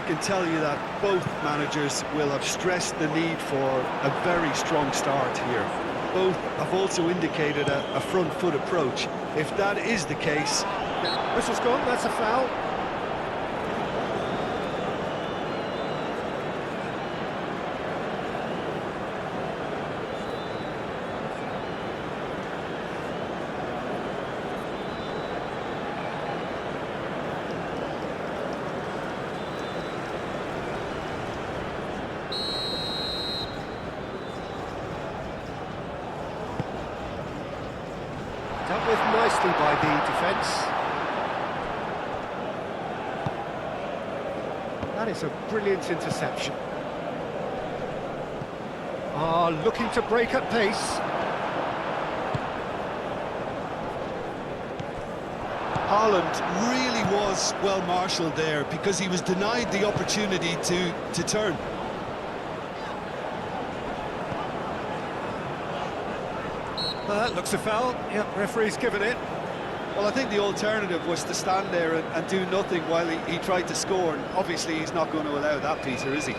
I can tell you that both managers will have stressed the need for a very strong start here. Both have also indicated a front foot approach. If that is the case... Whistle's gone, that's a foul. Dealt with nicely by the defence. That is a brilliant interception. Looking to break at pace. Haaland really was well marshalled there because he was denied the opportunity to turn. That looks a foul. Yep, referee's given it. Well, I think the alternative was to stand there and do nothing while he tried to score, and obviously he's not going to allow that, Peter, is he?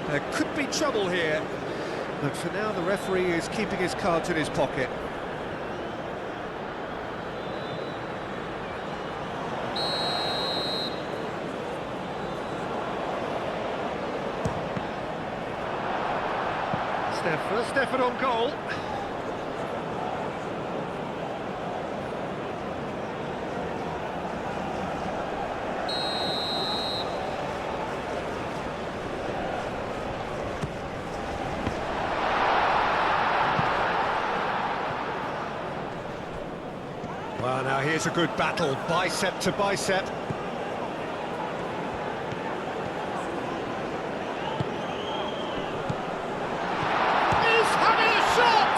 There could be trouble here, but for now the referee is keeping his cards in his pocket. First effort on goal. Well, now here's a good battle, bicep to bicep. He's having a shot!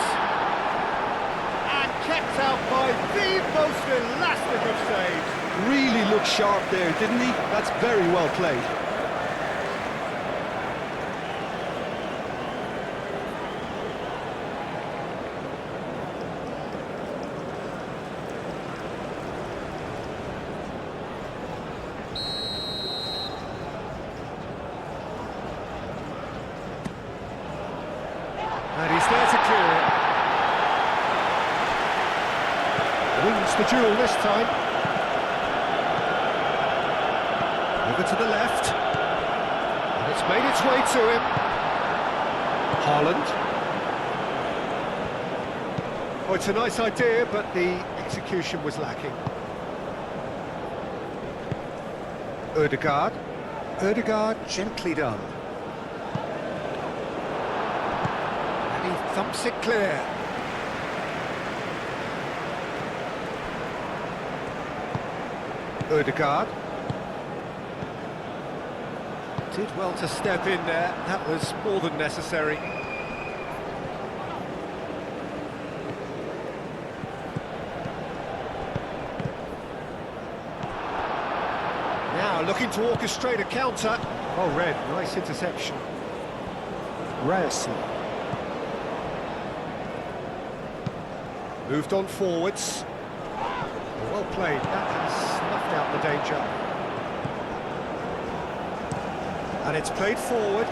And kept out by the most elastic of saves. Really looked sharp there, didn't he? That's very well played. And he's there to clear it. Wins the duel this time. Over to the left. And it's made its way to him. Haaland. Oh, it's a nice idea, but the execution was lacking. Ødegaard. Ødegaard, gently done. Thumps it clear. Ødegaard. Did well to step in there, that was more than necessary. Now looking to orchestrate a counter. Oh, Red, nice interception. Reyerson. Moved on forwards. Well played, that has snuffed out the danger. And it's played forward.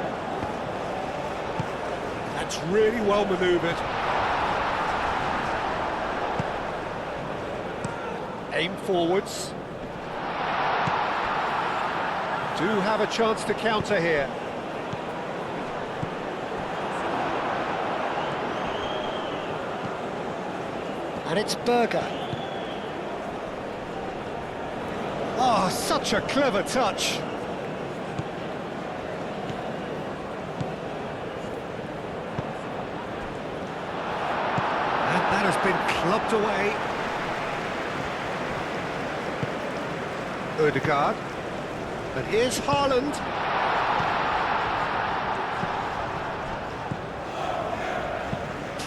That's really well manoeuvred. Aim forwards. Do have a chance to counter here. And it's Berger. Oh, such a clever touch. And that has been clubbed away. Ødegaard. And here's Haaland.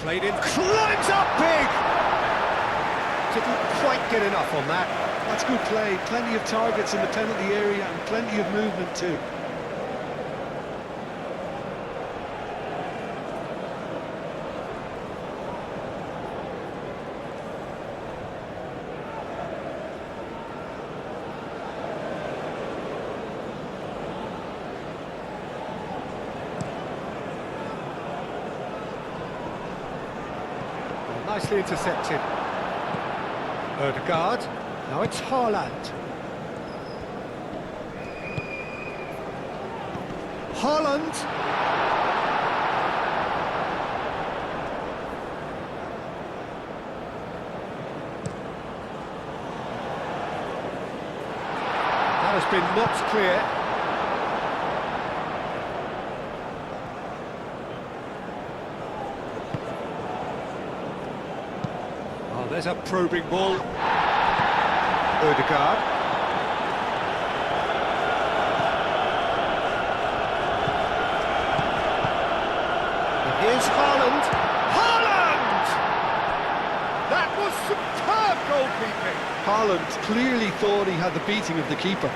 Played in, climbs up big! Didn't quite get enough on that. That's good play. Plenty of targets in the penalty area and plenty of movement too. nicely intercepted. Odegaard, now it's Haaland. Haaland! That has been knocked clear. Oh, there's a probing ball. Odegaard. And here's Haaland. Haaland! That was superb goalkeeping. Haaland clearly thought he had the beating of the keeper.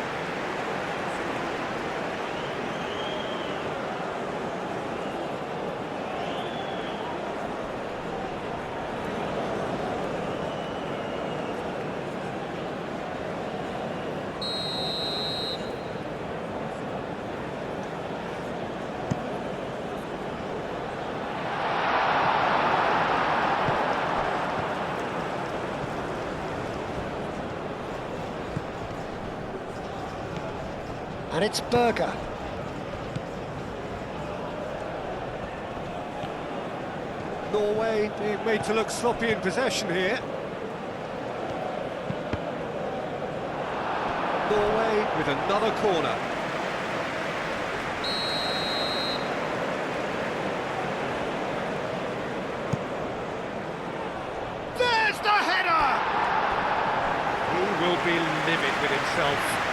And it's Berger. Norway being made to look sloppy in possession here. Norway with another corner. There's the header! He will be livid with himself.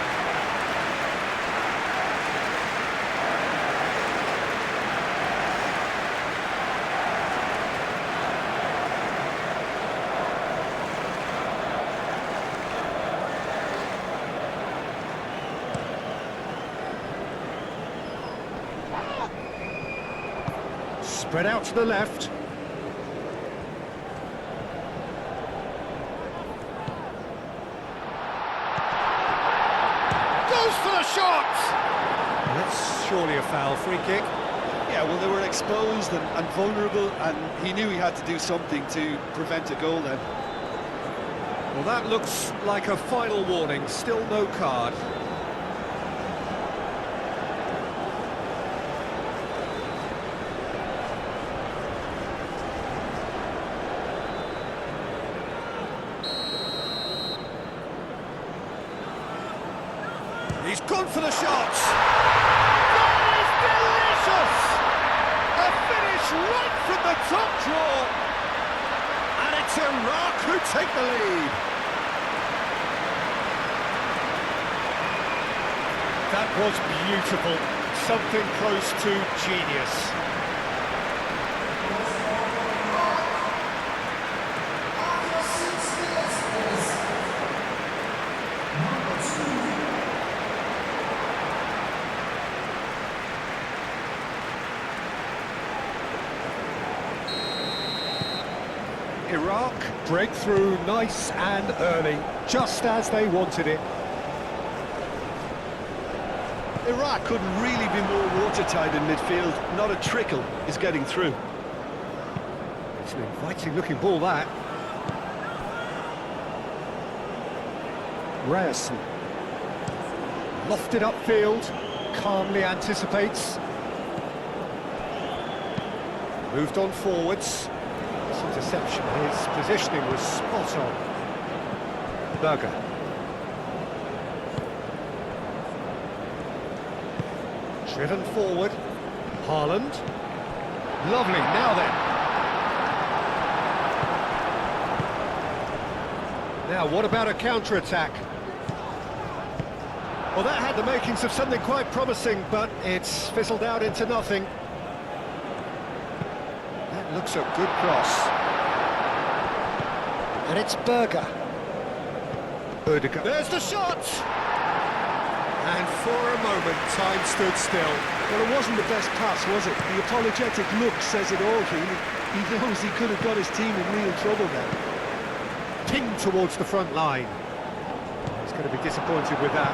Spread out to the left. Goes for the shot! That's surely a foul, free kick. Yeah, well, they were exposed and vulnerable, and he knew he had to do something to prevent a goal then. Well, that looks like a final warning, still no card. He's gone for the shots! That is delicious! A finish right from the top draw! And it's Iraq who take the lead! That was beautiful. Something close to genius. Iraq break through nice and early, just as they wanted it. Iraq couldn't really be more watertight in midfield. Not a trickle is getting through. It's an inviting looking ball, that. Ryerson. Lofted upfield, calmly anticipates. Moved on forwards. This interception, his positioning was spot on. Berger. Driven forward. Haaland. Lovely, now then. Now, what about a counter-attack? Well, that had the makings of something quite promising, but it's fizzled out into nothing. That looks a good cross. And it's Berger. Odegaard. There's the shot! And for a moment, time stood still. Well, it wasn't the best pass, was it? The apologetic look says it all, really. He knows he could have got his team in real trouble then. Pinged towards the front line. He's going to be disappointed with that.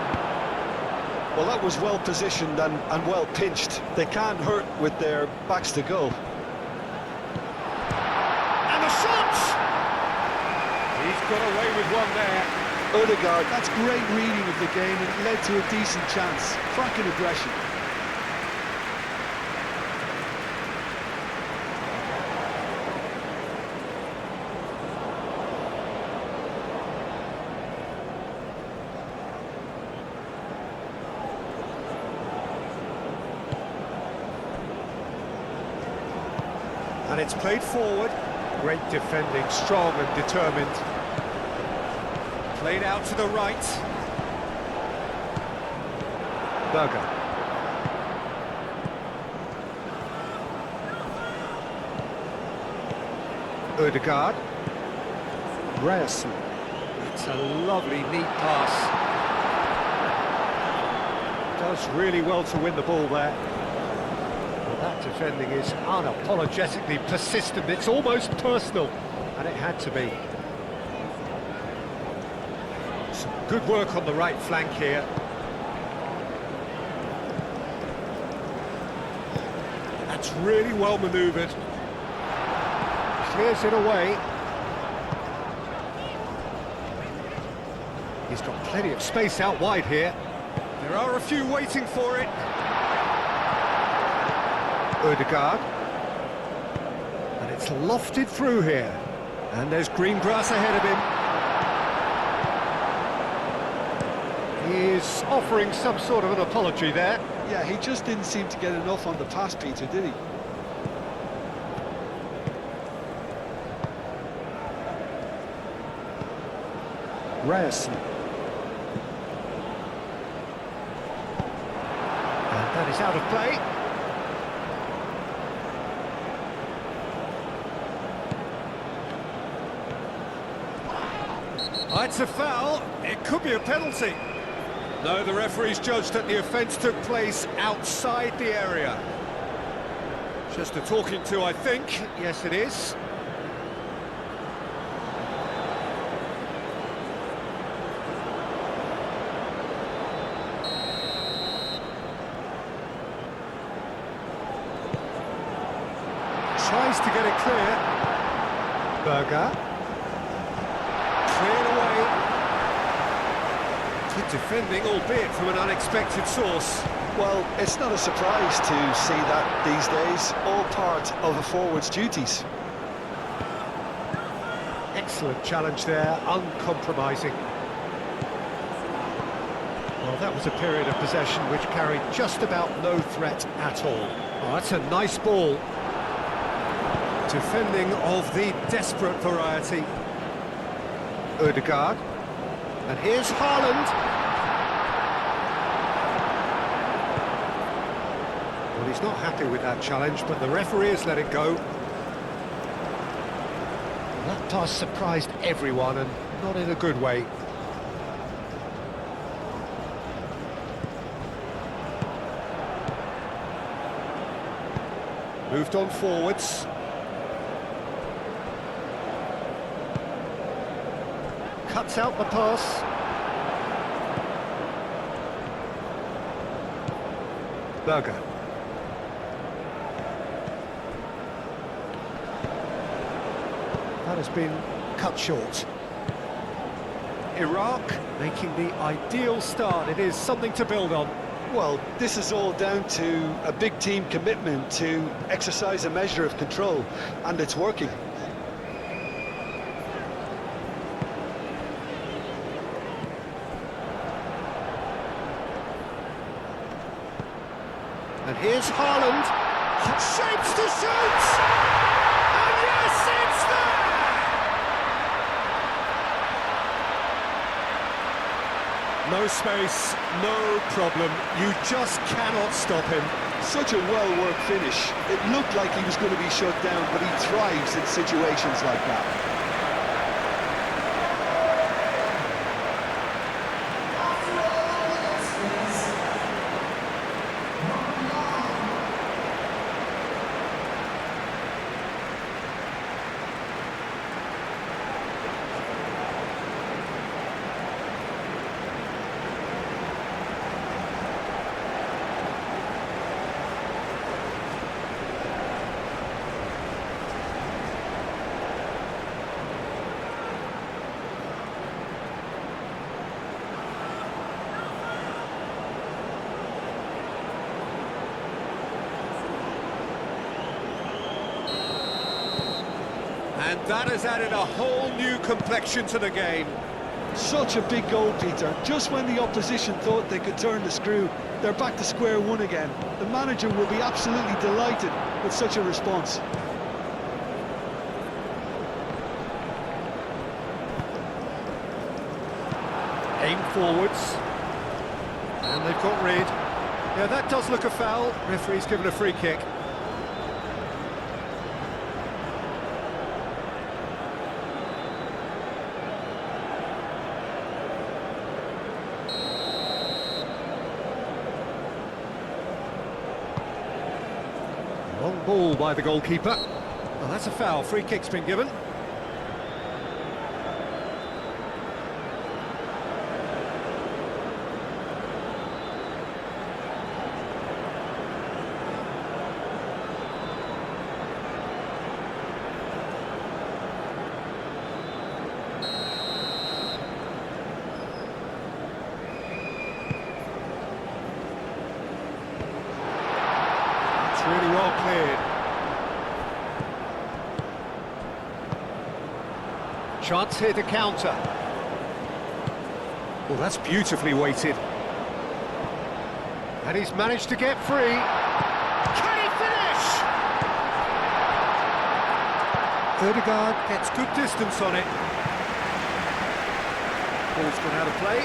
Well, that was well positioned and well pinched. They can't hurt with their backs to goal. And the shot! got away with one there. Odegaard, that's great reading of the game and it led to a decent chance. Cracking aggression. And it's played forward. Great defending, strong and determined. Played out to the right. Berger. Odegaard. Ryerson. It's a lovely, neat pass. Does really well to win the ball there. That defending is unapologetically persistent, it's almost personal, and it had to be. Some good work on the right flank here. That's really well manoeuvred. Clears it away. He's got plenty of space out wide here. There are a few waiting for it. Odegaard, and it's lofted through here, and there's green grass ahead of him. He is offering some sort of an apology there. Yeah, he just didn't seem to get enough on the pass, Peter, did he? Ryerson. And that is out of play. It's a foul. It could be a penalty. No, the referee's judged that the offence took place outside the area. Just a talking to, I think. Yes, it is. Tries to get it clear. Berger. Cleared away. Good defending, albeit from an unexpected source. Well, it's not a surprise to see that these days, all part of a forward's duties. Excellent challenge there, uncompromising. Well, that was a period of possession which carried just about no threat at all. Oh, that's a nice ball. Defending of the desperate variety. Odegaard. And here's Haaland. Well, he's not happy with that challenge, but the referee has let it go. That pass surprised everyone, and not in a good way. Moved on forwards. Cuts out the pass. Berger. That has been cut short. Iraq making the ideal start. It is something to build on. Well, this is all down to a big team commitment to exercise a measure of control, and it's working. And here's Haaland. Shapes to shoot! And yes, it's there! No space, no problem. You just cannot stop him. Such a well-worked finish. It looked like he was going to be shut down, but he thrives in situations like that. That has added a whole new complexion to the game. Such a big goal, Peter. Just when the opposition thought they could turn the screw, they're back to square one again. The manager will be absolutely delighted with such a response. Aim forwards. And they've got rid. Yeah, that does look a foul. Referee's given a free kick. Long ball by the goalkeeper. Well, that's a foul. Free kick's been given. Really well cleared. Chance here to counter. Well, that's beautifully weighted. And he's managed to get free. Can he finish? Ødegaard gets good distance on it. Ball's gone out of play.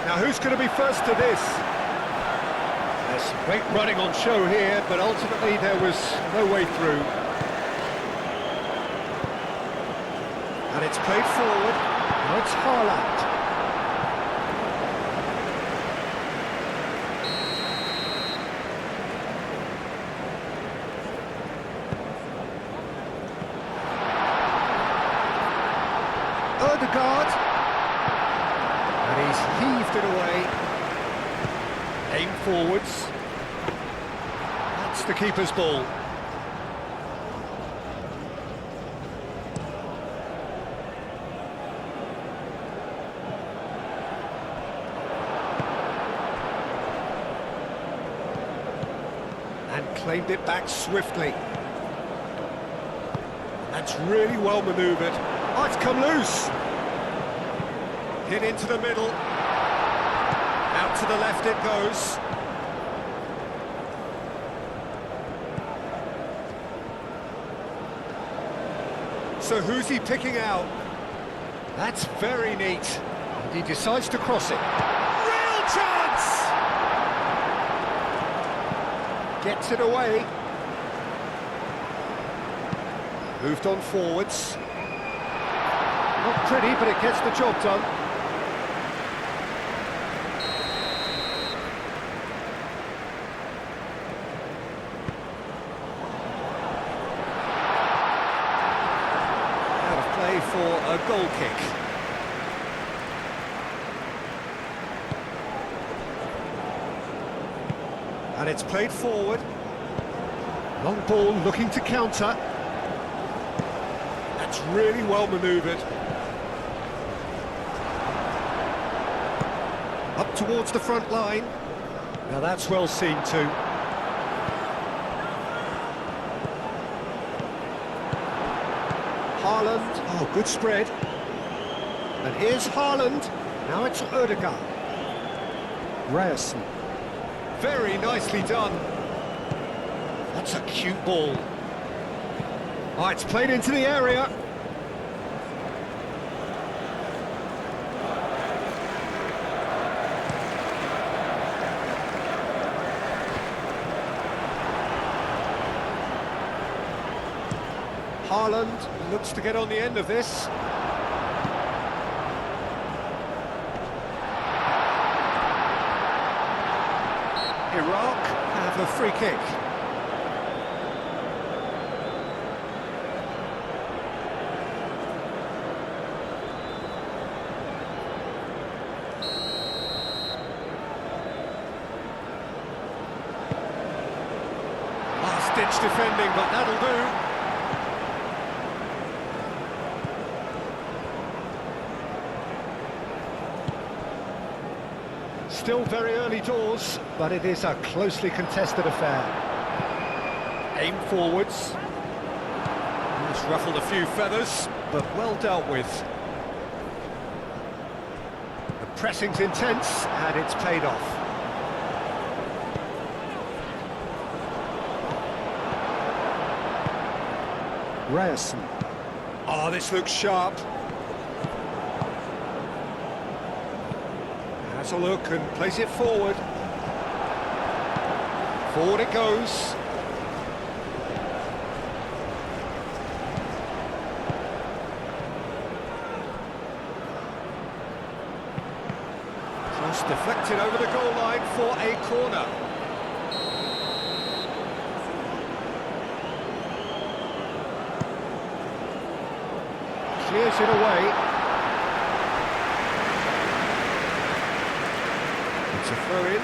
Now, who's going to be first to this? There's some great running on show here, but ultimately there was no way through. And it's played forward. Now it's Haaland. Ødegaard. And he's heaved it away. Aim forwards. That's the keeper's ball. And claimed it back swiftly. That's really well manoeuvred. Oh, it's come loose. Hit into the middle. Out to the left it goes. So who's he picking out? That's very neat. And he decides to cross it. Real chance! Gets it away. Moved on forwards. Not pretty, but it gets the job done. Out of play for a goal kick. And it's played forward. Long ball looking to counter. That's really well manoeuvred. Up towards the front line. Now that's well seen too. Haaland. Oh, good spread. And here's Haaland. Now it's Ødegaard. Ryerson. Very nicely done. That's a cute ball. Oh, it's played into the area. Haaland looks to get on the end of this. Iraq have a free kick. Last-ditch defending, but that'll do. Still very early doors, but it is a closely contested affair. Aim forwards. It's ruffled a few feathers, but well dealt with. The pressing's intense, and it's paid off. Ryerson. Oh, this looks sharp. Has a look and plays it forward. Forward it goes. Just deflected over the goal line for a corner. Clears it away. It's a throw-in.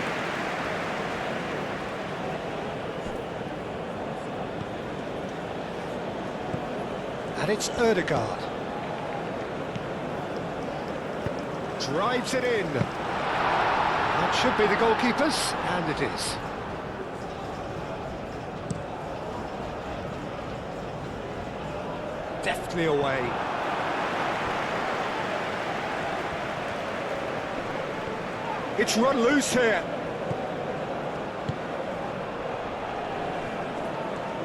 And it's Ødegaard. Drives it in. That should be the goalkeeper's, and it is. Deftly away. It's run loose here.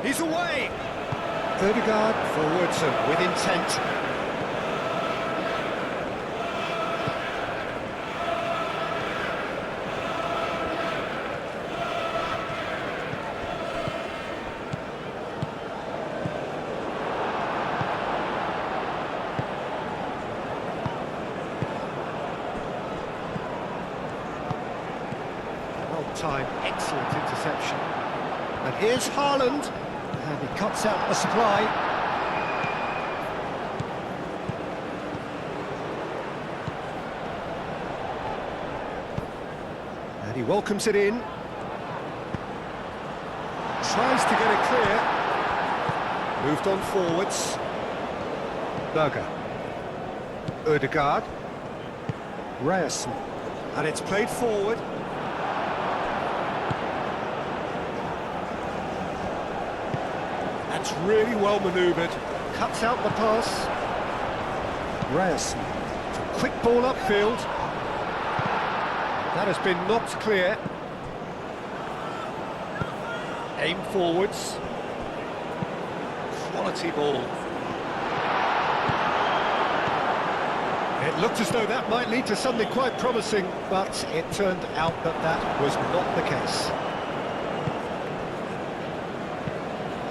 He's away. Ødegaard forwards and with intent. Time, excellent interception. And here's Haaland, and he cuts out the supply. And he welcomes it in. Tries to get it clear. Moved on forwards. Berger. Ødegaard. Ryerson. And it's played forward. That's really well manoeuvred. Cuts out the pass. Ryerson. Quick ball upfield. That has been knocked clear. Aim forwards. Quality ball. It looked as though that might lead to something quite promising, but it turned out that that was not the case.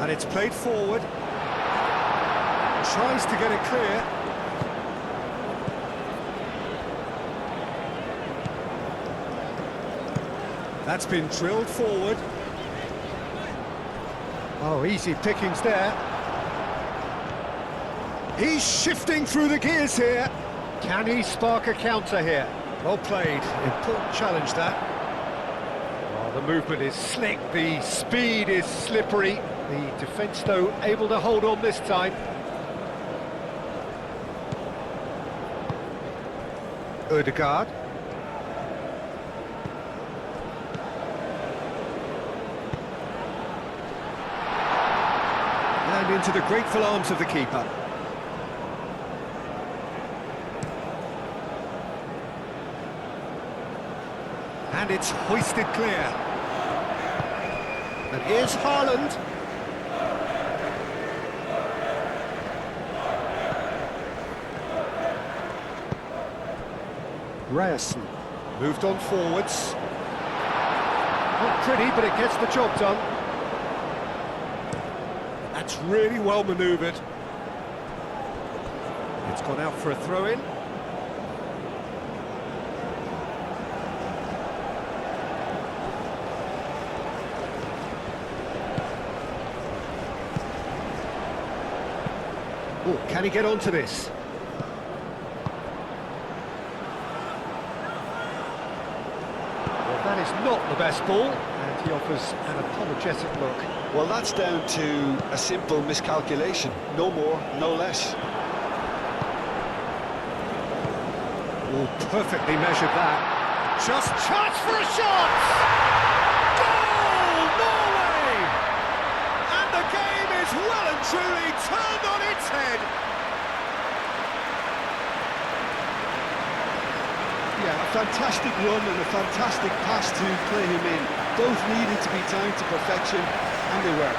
And it's played forward. Tries to get it clear. That's been drilled forward. Oh, easy pickings there. He's shifting through the gears here. Can he spark a counter here? Well played. Important challenge, that. Oh, the movement is slick. The speed is slippery. The defence, though, able to hold on this time. Ødegaard. And into the grateful arms of the keeper. And it's hoisted clear. And here's Haaland. Ryerson moved on forwards. Not pretty, but it gets the job done. That's really well manoeuvred. It's gone out for a throw-in. Oh, can he get onto this? That is not the best ball, and he offers an apologetic look. Well, that's down to a simple miscalculation. No more, no less. Oh, perfectly measured that. Just chance for a shot! Goal, Norway! And the game is well and truly turned on its head. Yeah, a fantastic run and a fantastic pass to play him in. Both needed to be timed to perfection, and they were.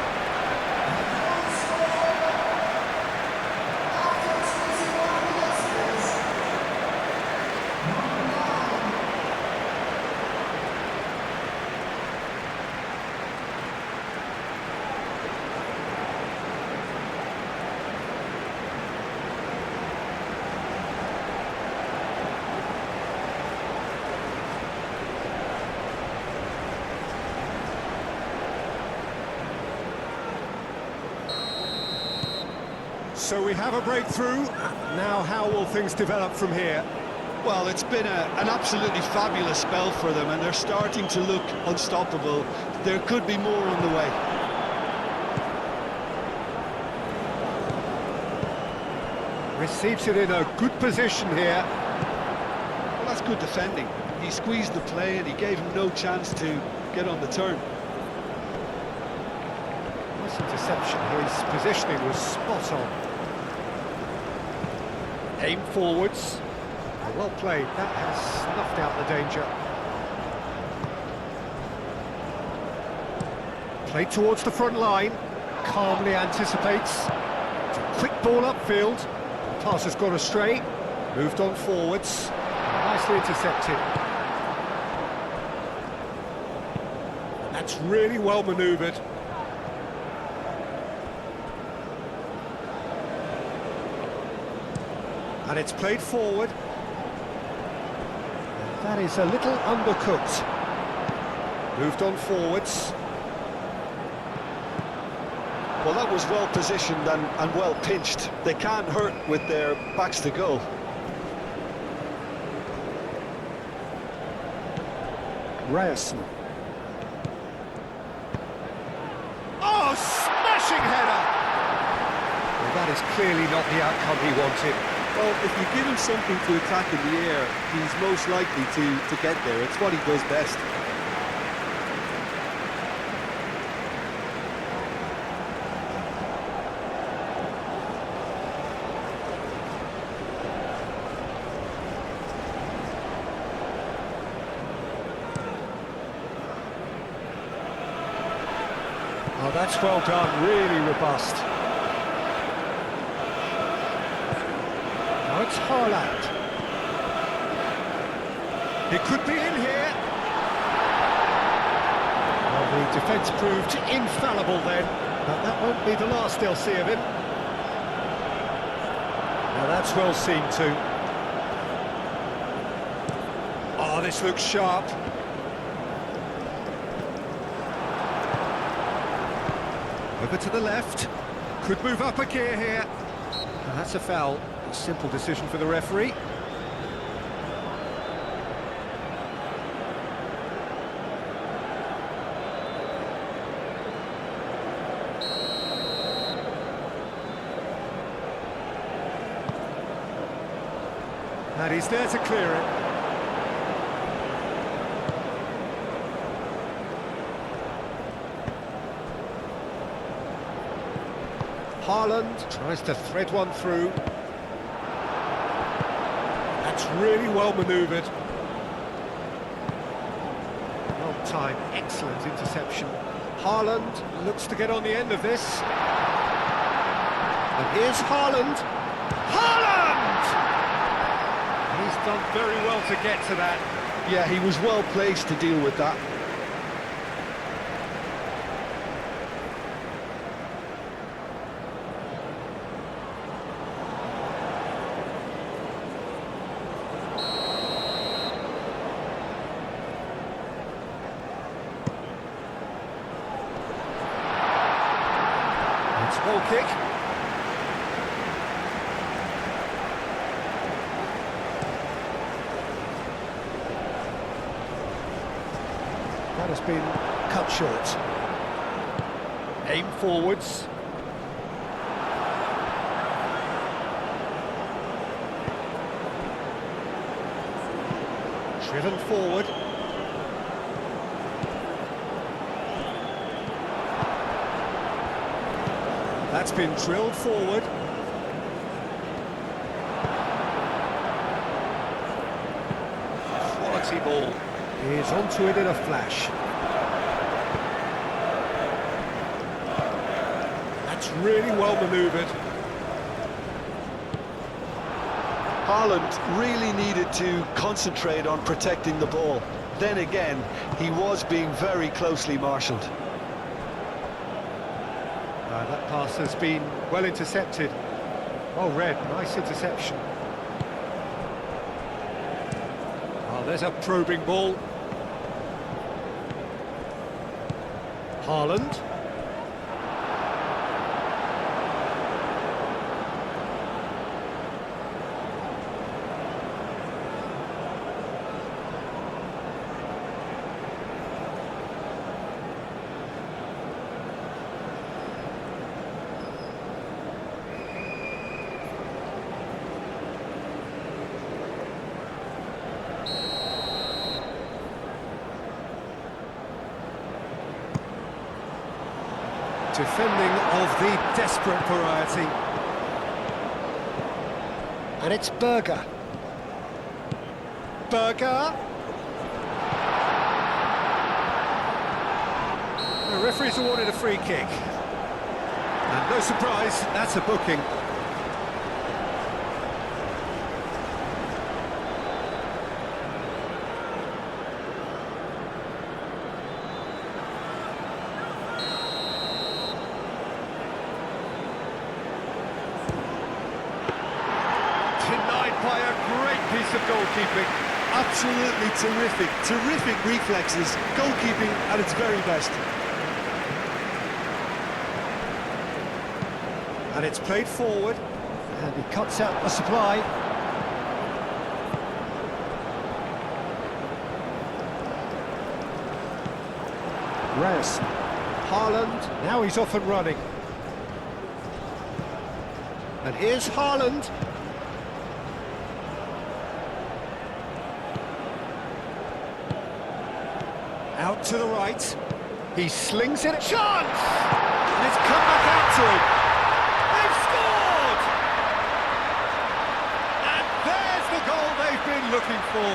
So we have a breakthrough. Now how will things develop from here? Well, it's been an absolutely fabulous spell for them, and they're starting to look unstoppable. There could be more on the way. Receives it in a good position here. Well, that's good defending. He squeezed the play and he gave him no chance to get on the turn. Nice interception. His positioning was spot on. Aim forwards. Well played. That has snuffed out the danger. Played towards the front line. Calmly anticipates. It's a quick ball upfield. Pass has gone astray. Moved on forwards. Nicely intercepted. That's really well manoeuvred. And it's played forward. And that is a little undercooked. Moved on forwards. Well, that was well positioned and well pinched. They can't hurt with their backs to goal. Ryerson. Oh, smashing header! Well, that is clearly not the outcome he wanted. Well, if you give him something to attack in the air, he's most likely to get there. It's what he does best. Oh, that's well done, really robust. Now it's Haaland. He could be in here. Well, the defence proved infallible then, but that won't be the last they'll see of him. Now that's well seen too. Oh, this looks sharp. Over to the left. Could move up a gear here. And that's a foul. A simple decision for the referee. And he's there to clear it. Haaland tries to thread one through. That's really well manoeuvred. Well timed, excellent interception. Haaland looks to get on the end of this. And here's Haaland. Haaland! He's done very well to get to that. Yeah, he was well placed to deal with that. Goal kick. That has been cut short. Aim forwards. Driven forward. That's been drilled forward. Quality ball. He's onto it in a flash. That's really well manoeuvred. Haaland really needed to concentrate on protecting the ball. Then again, he was being very closely marshalled. That pass has been well intercepted. Well read, nice interception. Oh, there's a probing ball. Haaland. Defending of the desperate variety. And it's Berger. Berger. The referee's awarded a free kick. And no surprise, that's a booking. Denied by a great piece of goalkeeping. Absolutely terrific, terrific reflexes. Goalkeeping at its very best. And it's played forward. And he cuts out the supply. Reyes. Haaland. Now he's off and running. And here's Haaland. Out to the right. He slings it. Chance! And it's come back out to him. They've scored! And there's the goal they've been looking for.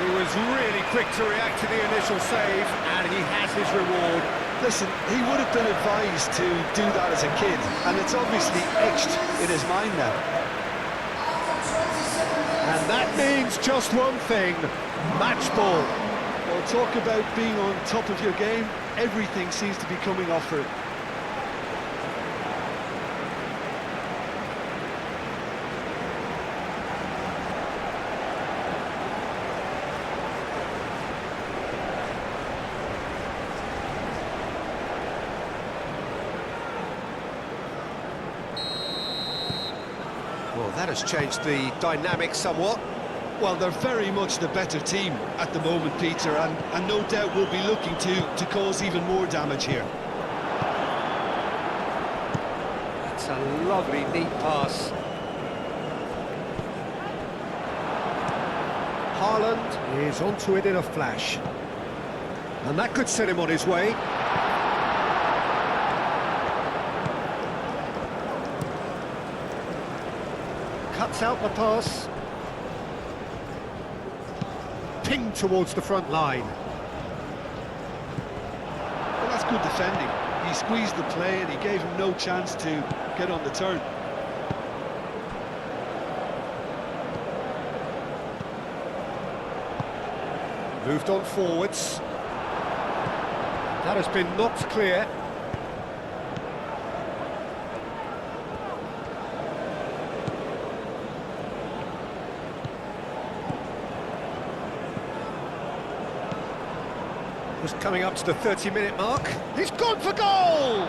He was really quick to react to the initial save, and he has his reward. Listen, he would have been advised to do that as a kid, and it's obviously etched in his mind now. And that means just one thing, match ball. Well, talk about being on top of your game. Everything seems to be coming off for it. Well, that has changed the dynamic somewhat. Well, they're very much the better team at the moment, Peter, and no doubt will be looking to cause even more damage here. That's a lovely, neat pass. Haaland is onto it in a flash. And that could set him on his way. Cuts out the pass. Pinged towards the front line. Well, that's good defending. He squeezed the play and he gave him no chance to get on the turn. Moved on forwards. That has been knocked clear. Just coming up to the 30-minute mark. He's gone for goal!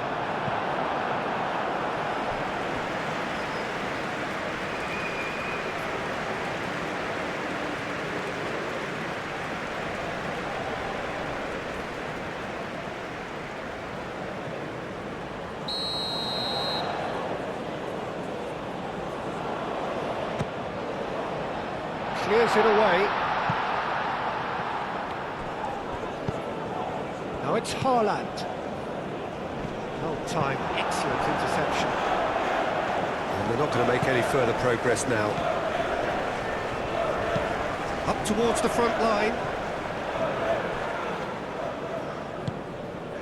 Knocks it away. Now it's Haaland. Well timed, excellent interception. And they're not going to make any further progress now. Up towards the front line.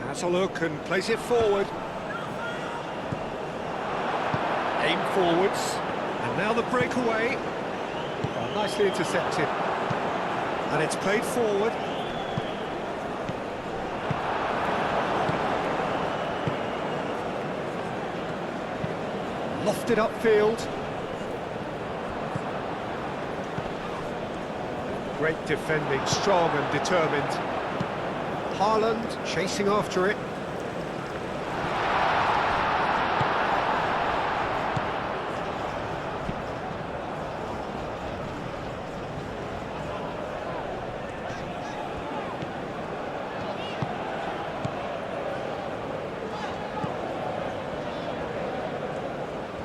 Has a look and plays it forward. Aim forwards. And now the breakaway. Oh, nicely intercepted. And it's played forward. Lofted upfield. Great defending, strong and determined. Haaland chasing after it.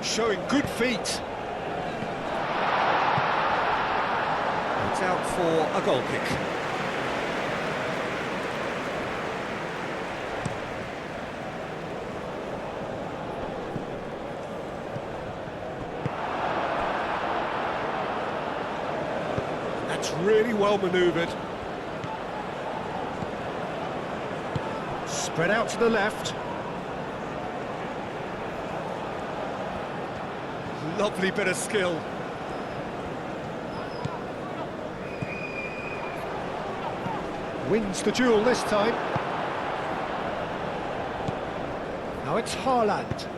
Showing good feet. It's out for a goal kick. That's really well manoeuvred. Spread out to the left. Lovely bit of skill. Wins the duel this time. Now it's Haaland.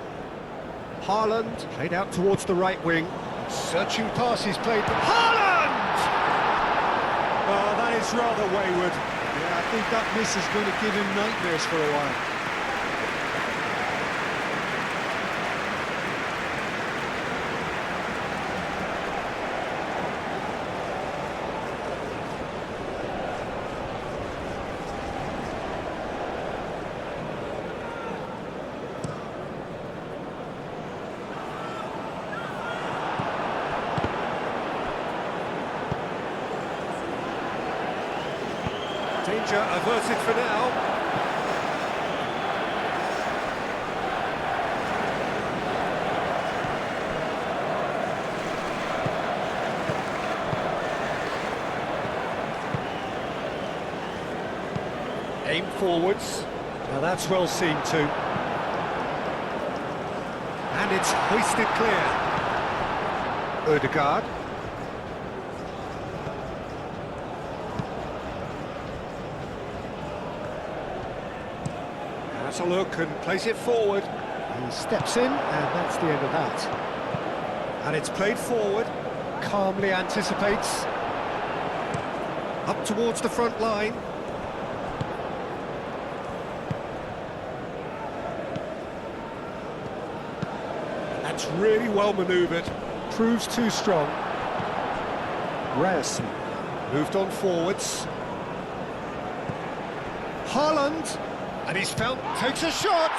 Haaland played out towards the right wing. Searching passes played. Haaland! Oh, that is rather wayward. Yeah, I think that miss is going to give him nightmares for a while. Danger averted for now. Aim forwards. Now that's well seen too. And it's hoisted clear. Ødegaard. Has a look and plays it forward. He steps in, and that's the end of that. And it's played forward. Calmly anticipates. Up towards the front line. That's really well manoeuvred. Proves too strong. Ryerson moved on forwards. Haaland. And he's found, takes a shot!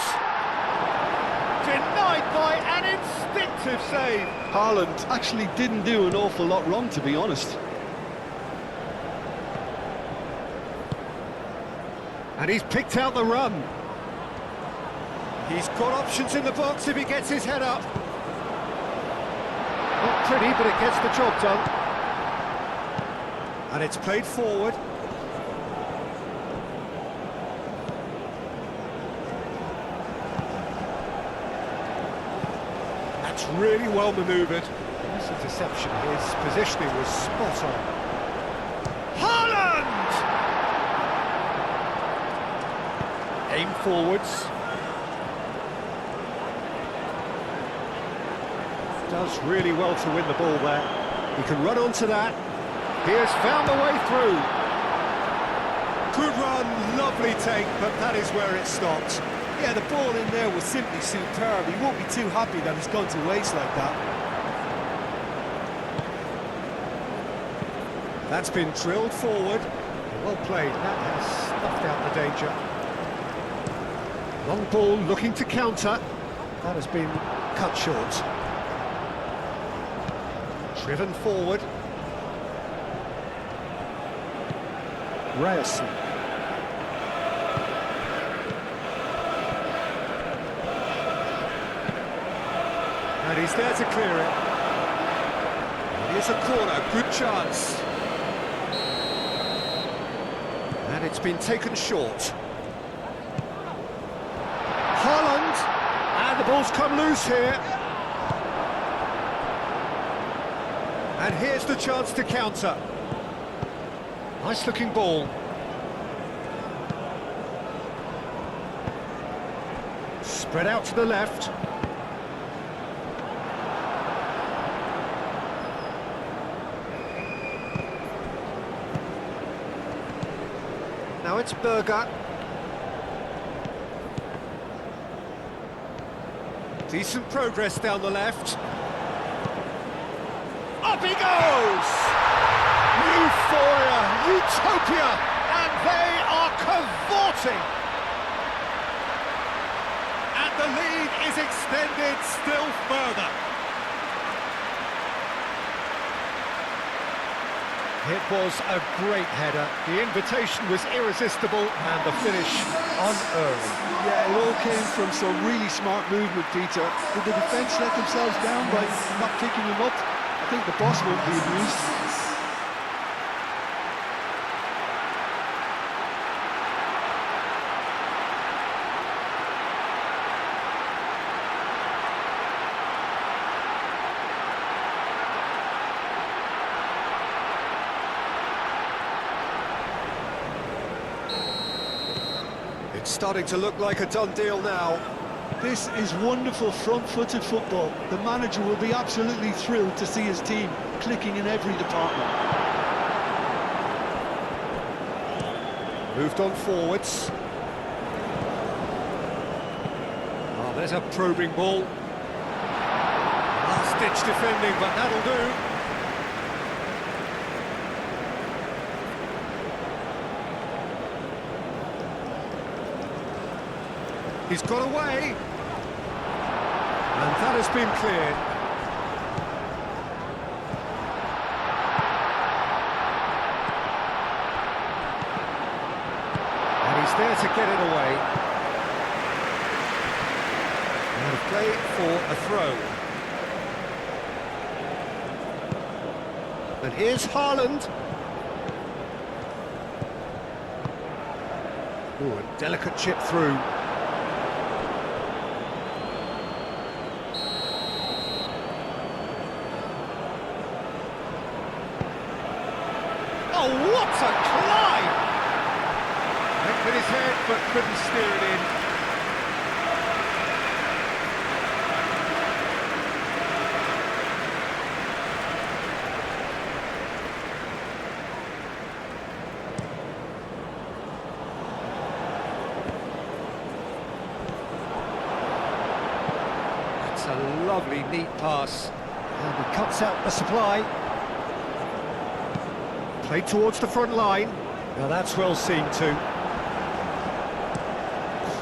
Denied by an instinctive save. Haaland actually didn't do an awful lot wrong, to be honest. And he's picked out the run. He's got options in the box if he gets his head up. Not pretty, but it gets the job done. And it's played forward. That's really well manoeuvred. Nice interception. His positioning was spot on. Haaland! Aim forwards. Does really well to win the ball there. He can run onto that. He has found the way through. Good run, lovely take, but that is where it stopped. Yeah, the ball in there was simply superb. He won't be too happy that it's gone to waste like that. That's been drilled forward. Well played, that has snuffed out the danger. Long ball looking to counter. That has been cut short. Driven forward. Ryerson. And he's there to clear it. Here's a corner, good chance. And it's been taken short. Haaland, and the ball's come loose here. And here's the chance to counter. Nice looking ball. Spread out to the left. Now it's Berger. Decent progress down the left. Up he goes! Euphoria, utopia, and they are cavorting. And the lead is extended still further. It was a great header. The invitation was irresistible and the finish unearned. Yeah, it all came from some really smart movement, Peter. Did the defence let themselves down by not picking him up? I think the boss won't be amused. It's starting to look like a done deal now. This is wonderful front-footed football. The manager will be absolutely thrilled to see his team clicking in every department. Moved on forwards. Oh, there's a probing ball. Last-ditch defending, but that'll do. He's got away. And that has been cleared. And he's there to get it away. And play for a throw. And here's Haaland. Ooh, a delicate chip through. Oh, what a climb! Went with his head, but couldn't steer it in. That's a lovely, neat pass. And he cuts out the supply. Played towards the front line. Now that's well seen too.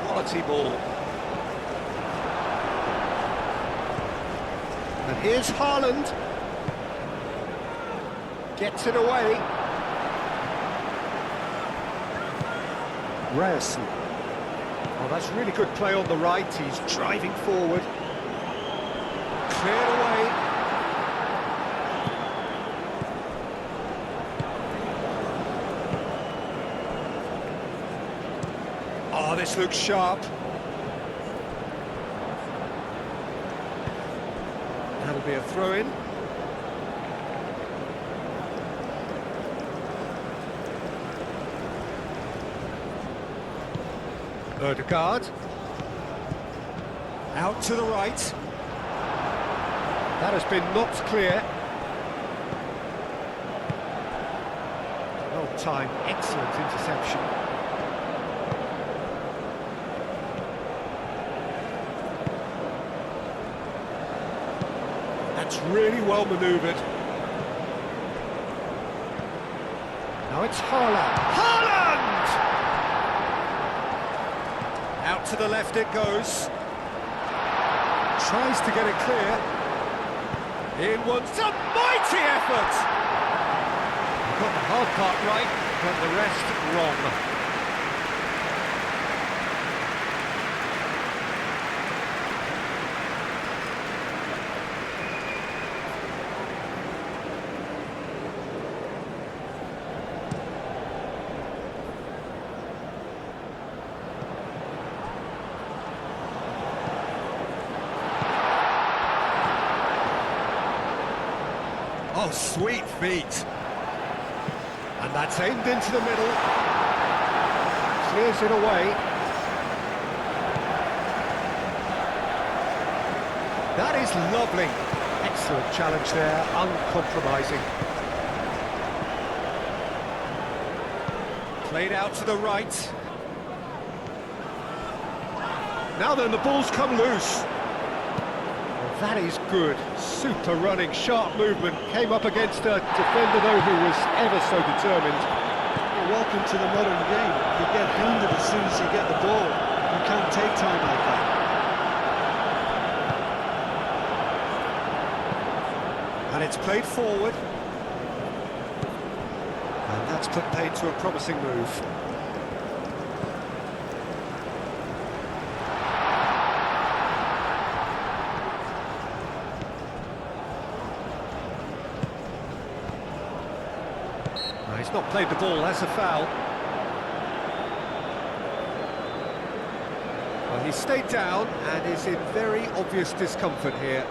Quality ball. And here's Haaland. Gets it away. Ryerson. Oh, that's really good play on the right. He's driving forward. Cleared away. Oh, this looks sharp. That'll be a throw-in. Odegaard. Out to the right. That has been knocked clear. Well timed, excellent interception. That's really well manoeuvred. Now it's Haaland. Haaland! Out to the left it goes. Tries to get it clear. In one's a mighty effort! Got the hard part right. but the rest wrong. Oh, sweet feet. And that's aimed into the middle. Clears it away. That is lovely. Excellent challenge there, uncompromising. Played out to the right. Now then, the ball's come loose. That is good. Super running, sharp movement. Came up against a defender, though, who was ever so determined. Well, welcome to the modern game. You get hounded as soon as you get the ball. You can't take time like that. And it's played forward. And that's put paid to a promising move. He's not played the ball, that's a foul. Well, he stayed down and is in very obvious discomfort here.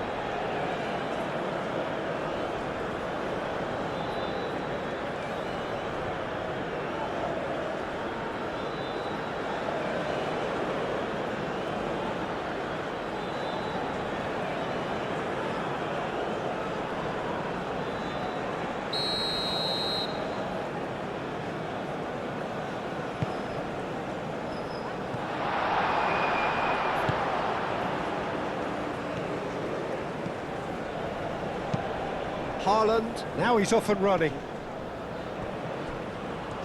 Haaland, now he's off and running.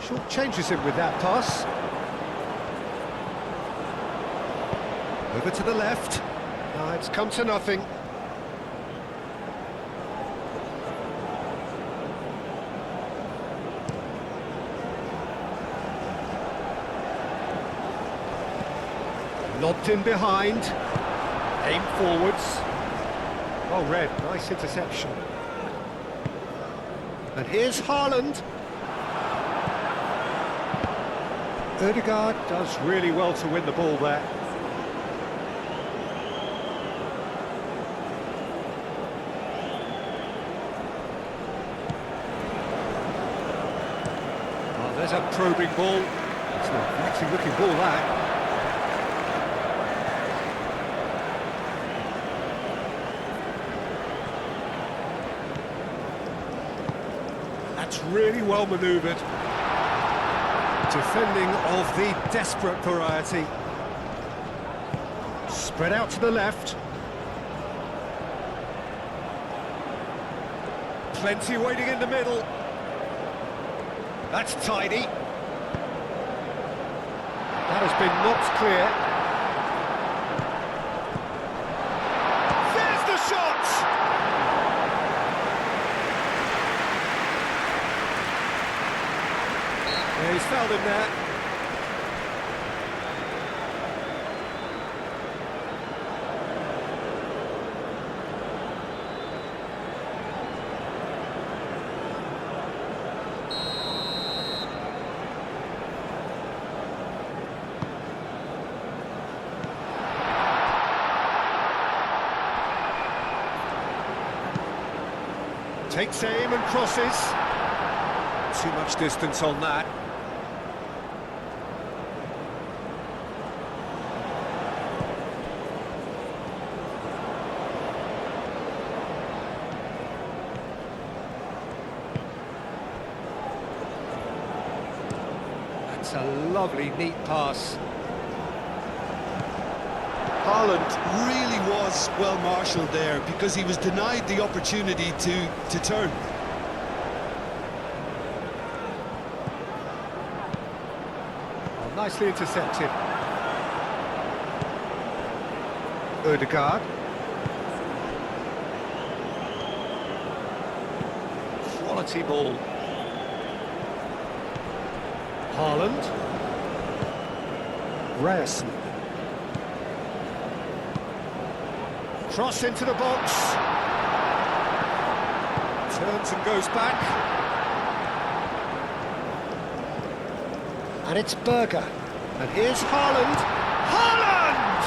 Short changes him with that pass. Over to the left. It's come to nothing. Lobbed in behind. Aim forwards. Oh, red, nice interception. And here's Haaland. Ødegaard does really well to win the ball there. Oh, there's a probing ball. It's a waxy looking ball, that. Really well manoeuvred. Defending of the desperate variety. Spread out to the left. Plenty waiting in the middle. That's tidy. That has been knocked clear. There's the shot! Yeah, he's fouled him there. Takes aim and crosses. Too much distance on that. That's a lovely, neat pass. Haaland really was well marshalled there because he was denied the opportunity to turn. Oh, nicely intercepted. Ødegaard. Quality ball. Haaland. Ryerson. Cross into the box. Turns and goes back. And it's Berger. And here's Haaland. Haaland!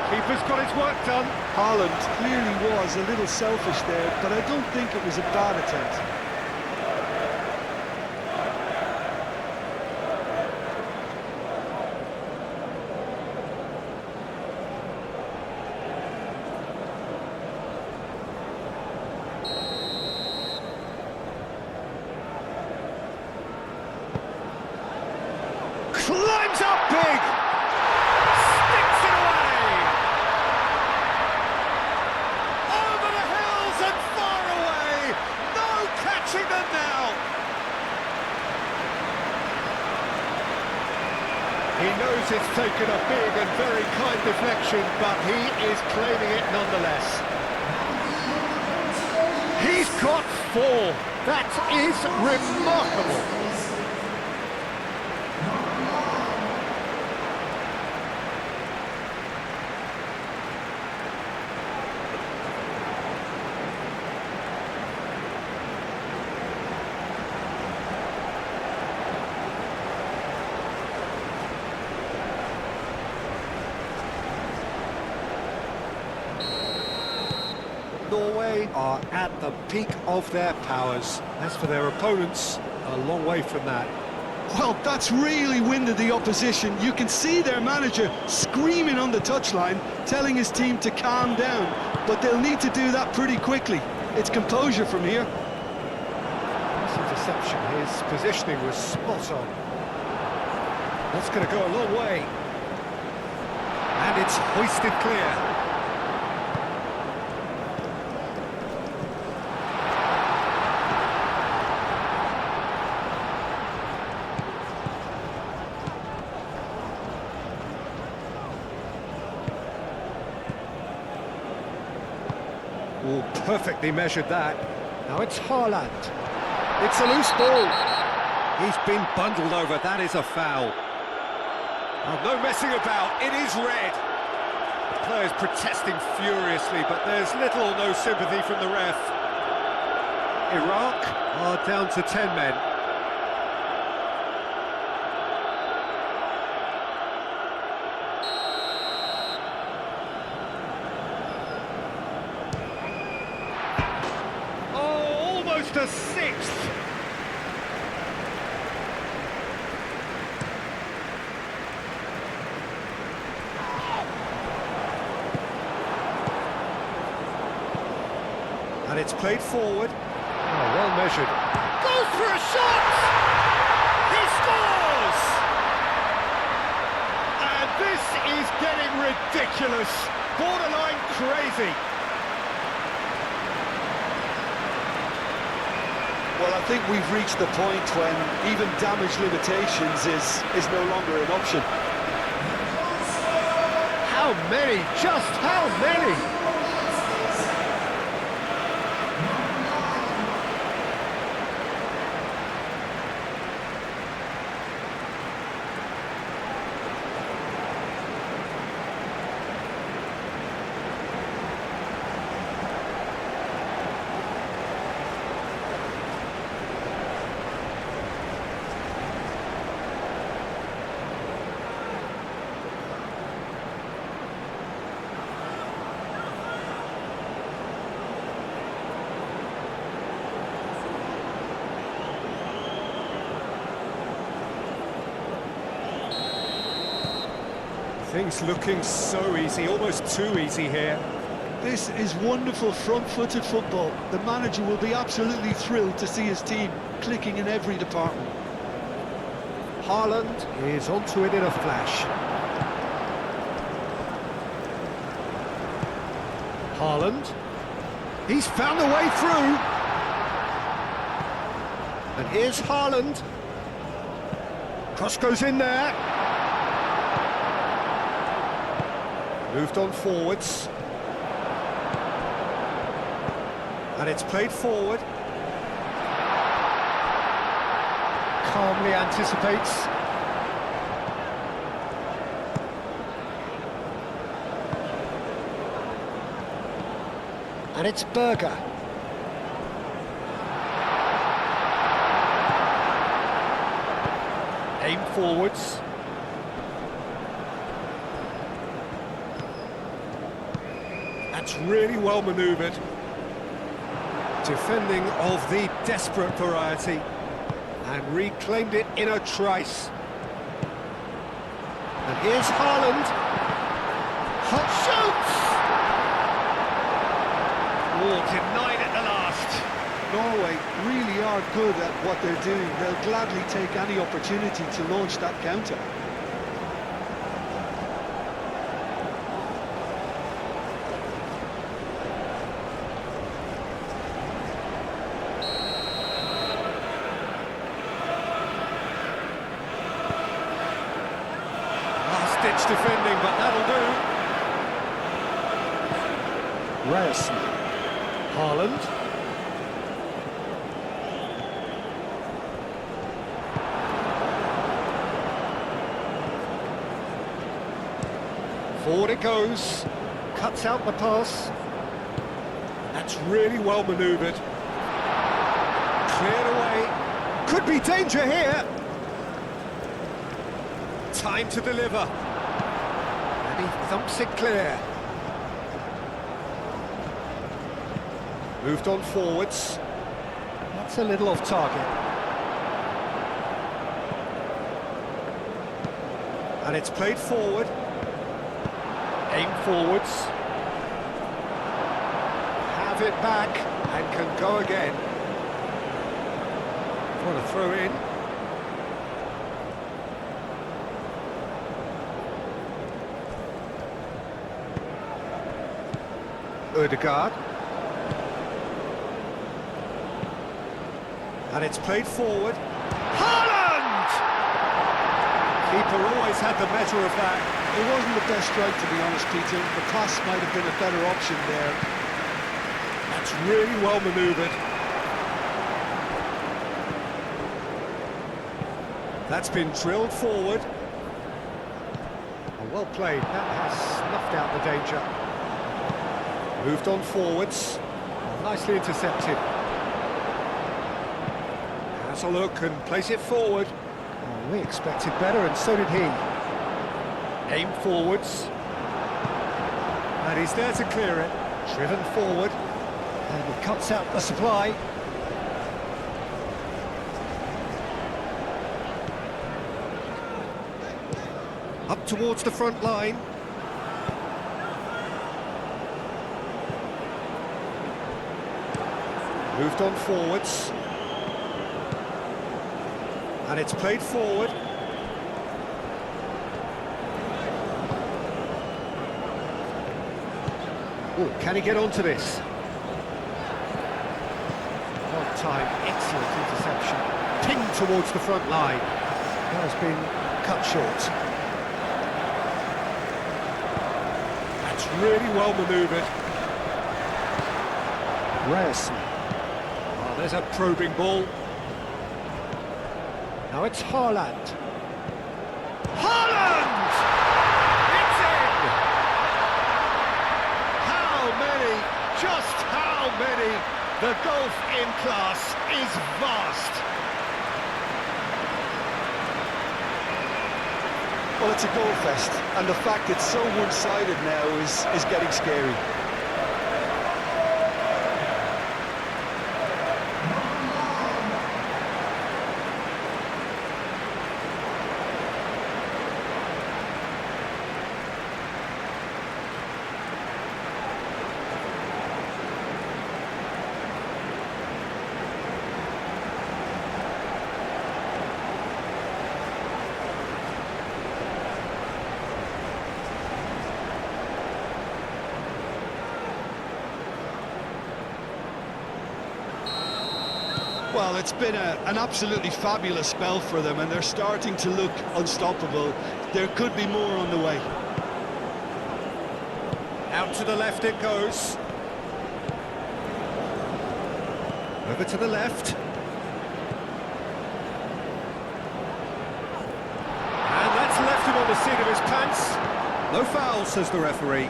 Keeper's got his work done. Haaland clearly was a little selfish there, but I don't think it was a bad attempt. Climbs up big! Sticks it away! Over the hills and far away! No catching them now! He knows it's taken a big and very kind deflection, but he is claiming it nonetheless. He's got 4! That is remarkable! Norway are at the peak of their powers. As for their opponents, a long way from that. Well, that's really winded the opposition. You can see their manager screaming on the touchline, telling his team to calm down, but they'll need to do that pretty quickly. It's composure from here. This interception, his positioning was spot on. That's going to go a long way. And it's hoisted clear. Oh, perfectly measured that. Now it's Haaland. It's a loose ball. He's been bundled over. That is a foul. Oh, no messing about. It is red. The players protesting furiously, but there's little or no sympathy from the ref. Iraq are down to 10 men. A sixth. And it's played forward. Oh, well measured. Goes for a shot! He scores! And this is getting ridiculous. Borderline crazy. Well, I think we've reached the point when even damage limitations is no longer an option. How many? Just how many? Things looking so easy, almost too easy here. This is wonderful front-footed football. The manager will be absolutely thrilled to see his team clicking in every department. Haaland is onto it in a flash. Haaland. He's found a way through. And here's Haaland. Cross goes in there. Moved on forwards. And it's played forward. calmly anticipates. And it's Berger. Aim forwards. That's really well manoeuvred. Defending of the desperate variety. And reclaimed it in a trice. And here's Haaland. Hot shoots! Oh, denied at the last. Norway really are good at what they're doing. They'll gladly take any opportunity to launch that counter. Last-ditch defending, but that'll do. Ryerson. Haaland. Forward it goes. Cuts out the pass. That's really well manoeuvred. Cleared away. Could be danger here. Time to deliver. And he thumps it clear. Moved on forwards. That's a little off target. And it's played forward. Aim forwards. Have it back and can go again. What a throw in. Ødegaard. And it's played forward. Haaland! Keeper always had the measure of that. It wasn't the best strike, to be honest, Peter. The pass might have been a better option there. That's really well manoeuvred. That's been drilled forward. Oh, well played. That has snuffed out the danger. Moved on forwards. Nicely intercepted. Has a look and place it forward. Oh, we expected better, and so did he. Aim forwards. And he's there to clear it. Driven forward. And he cuts out the supply. Up towards the front line. Moved on forwards. And it's played forward. Oh, can he get onto this? Well timed, excellent interception. Pinged towards the front line. That has been cut short. That's really well manoeuvred. Ryerson. Oh, there's a probing ball. Now it's Haaland. Haaland! It's in! How many? Just how many? The gulf in class is vast. Well, it's a goal fest, and the fact it's so one-sided now is getting scary. Well, it's been an absolutely fabulous spell for them, and they're starting to look unstoppable. There could be more on the way. Out to the left it goes. Over to the left. pants. No foul, says the referee.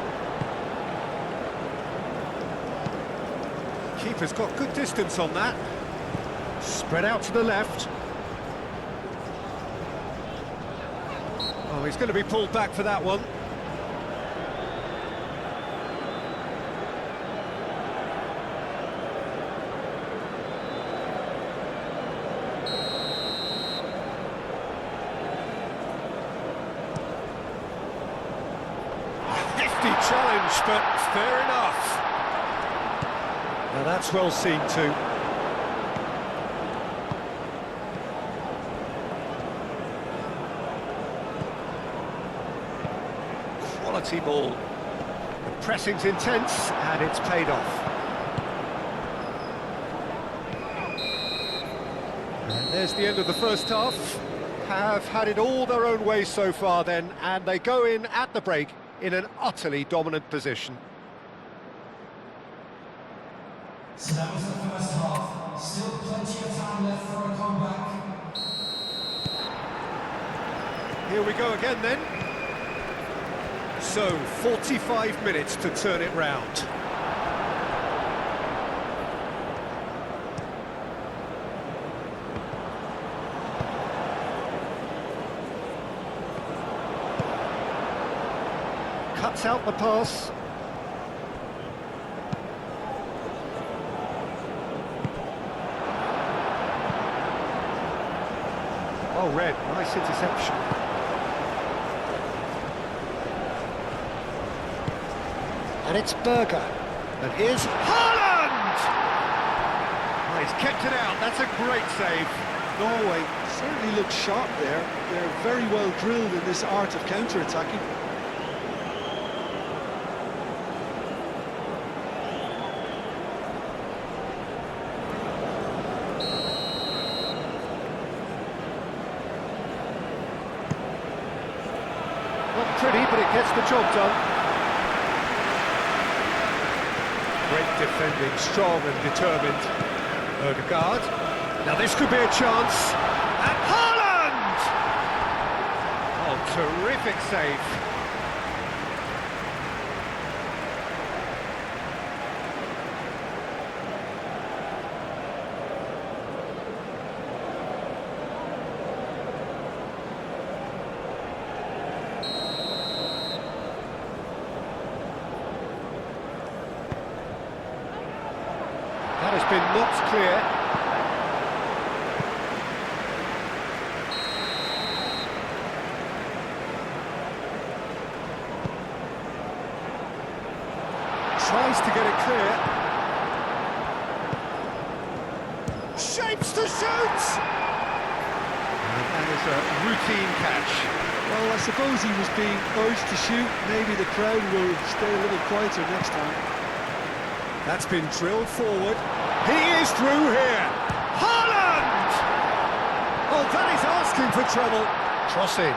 Keeper's got good distance on that. Spread out to the left. Oh, he's going to be pulled back for that one. Hefty challenge, but fair enough. Now that's well seen too. Quality ball. The pressing's intense and it's paid off. And there's the end of the first half. Have had it all their own way so far then, and they go in at the break in an utterly dominant position. So that was the first half. Still plenty of time left for a comeback. Here we go again then. So, 45 minutes to turn it round. Cuts out the pass. Oh, Red, nice interception. And it's Berger. And here's Haaland! Oh, he's kept it out, that's a great save. Norway certainly look sharp there. They're very well drilled in this art of counter-attacking. Not pretty, but it gets the job done. Great defending, strong and determined. Ødegaard. Now this could be a chance. And Haaland! Oh, terrific save. That has been knocked clear. Tries to get it clear. Shapes to shoot! And that is a routine catch. Well, I suppose he was being urged to shoot. Maybe the crowd will stay a little quieter next time. That's been drilled forward. He is through here. Haaland! Oh, that is asking for trouble. Crossing.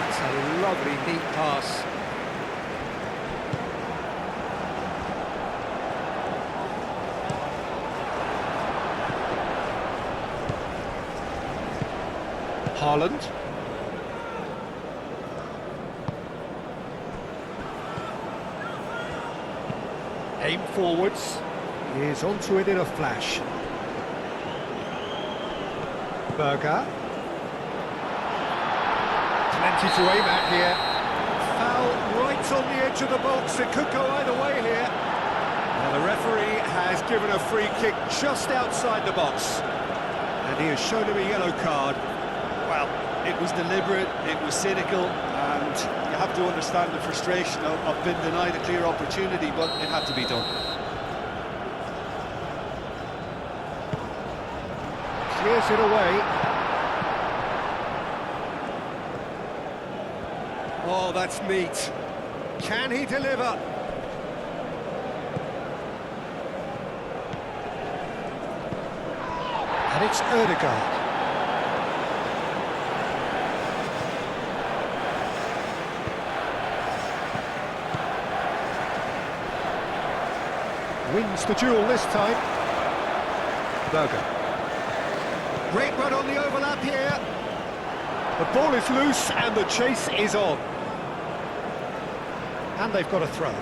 That's a lovely, neat pass. Haaland. Aim forwards. He is onto it in a flash. Berger. Plenty to aim at here. Foul right on the edge of the box. It could go either way here. Now the referee has given a free kick just outside the box. And he has shown him a yellow card. Well, it was deliberate, it was cynical, and you have to understand the frustration of being denied a clear opportunity, but it had to be done. Clears it away. Oh, that's neat. Can he deliver? And it's Ødegaard. Wins the duel this time. Berger. Great run on the overlap here. The ball is loose and the chase is on. And they've got a throw.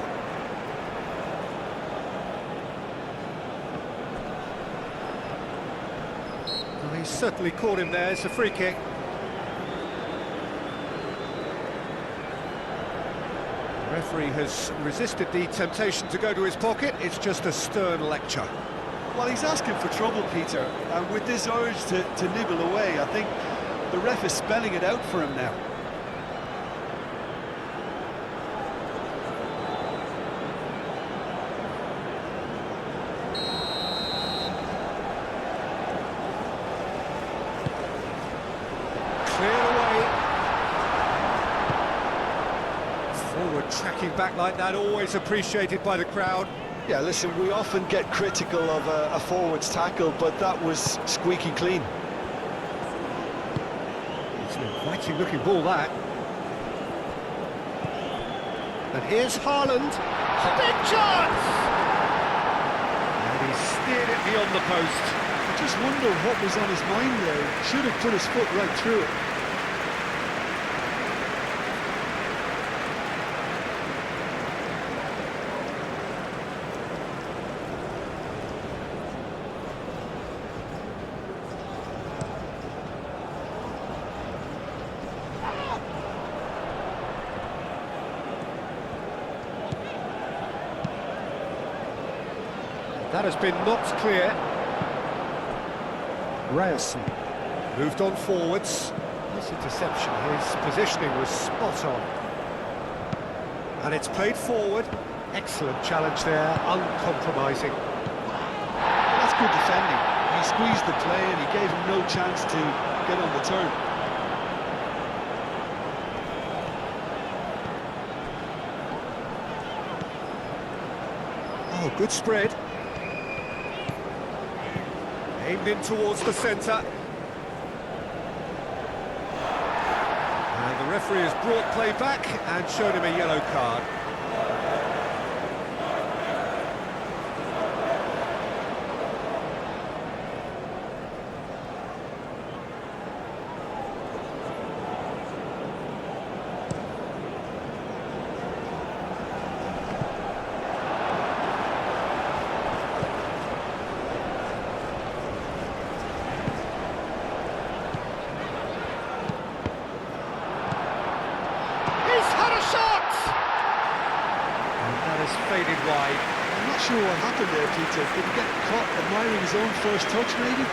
Well, he's certainly caught him there. It's a free kick. The referee has resisted the temptation to go to his pocket. It's just a stern lecture. Well, he's asking for trouble, Peter, and with this urge to nibble away, I think the ref is spelling it out for him now. Clear away. Forward tracking back like that, always appreciated by the crowd. Yeah, listen, we often get critical of a forward's tackle, but that was squeaky clean. It's an inviting looking ball, that. And here's Haaland. Big chance! And he steered it beyond the post. I just wonder what was on his mind there. He should have put his foot right through it. That has been knocked clear. Ryerson moved on forwards. This interception, his positioning was spot on. And it's played forward. Excellent challenge there, uncompromising. That's good defending. He squeezed the play and he gave him no chance to get on the turn. Oh, good spread. Aimed in towards the centre. And the referee has brought play back and shown him a yellow card. Faded wide. I'm not sure what happened there, Peter. Did he get caught admiring his own first touch, maybe?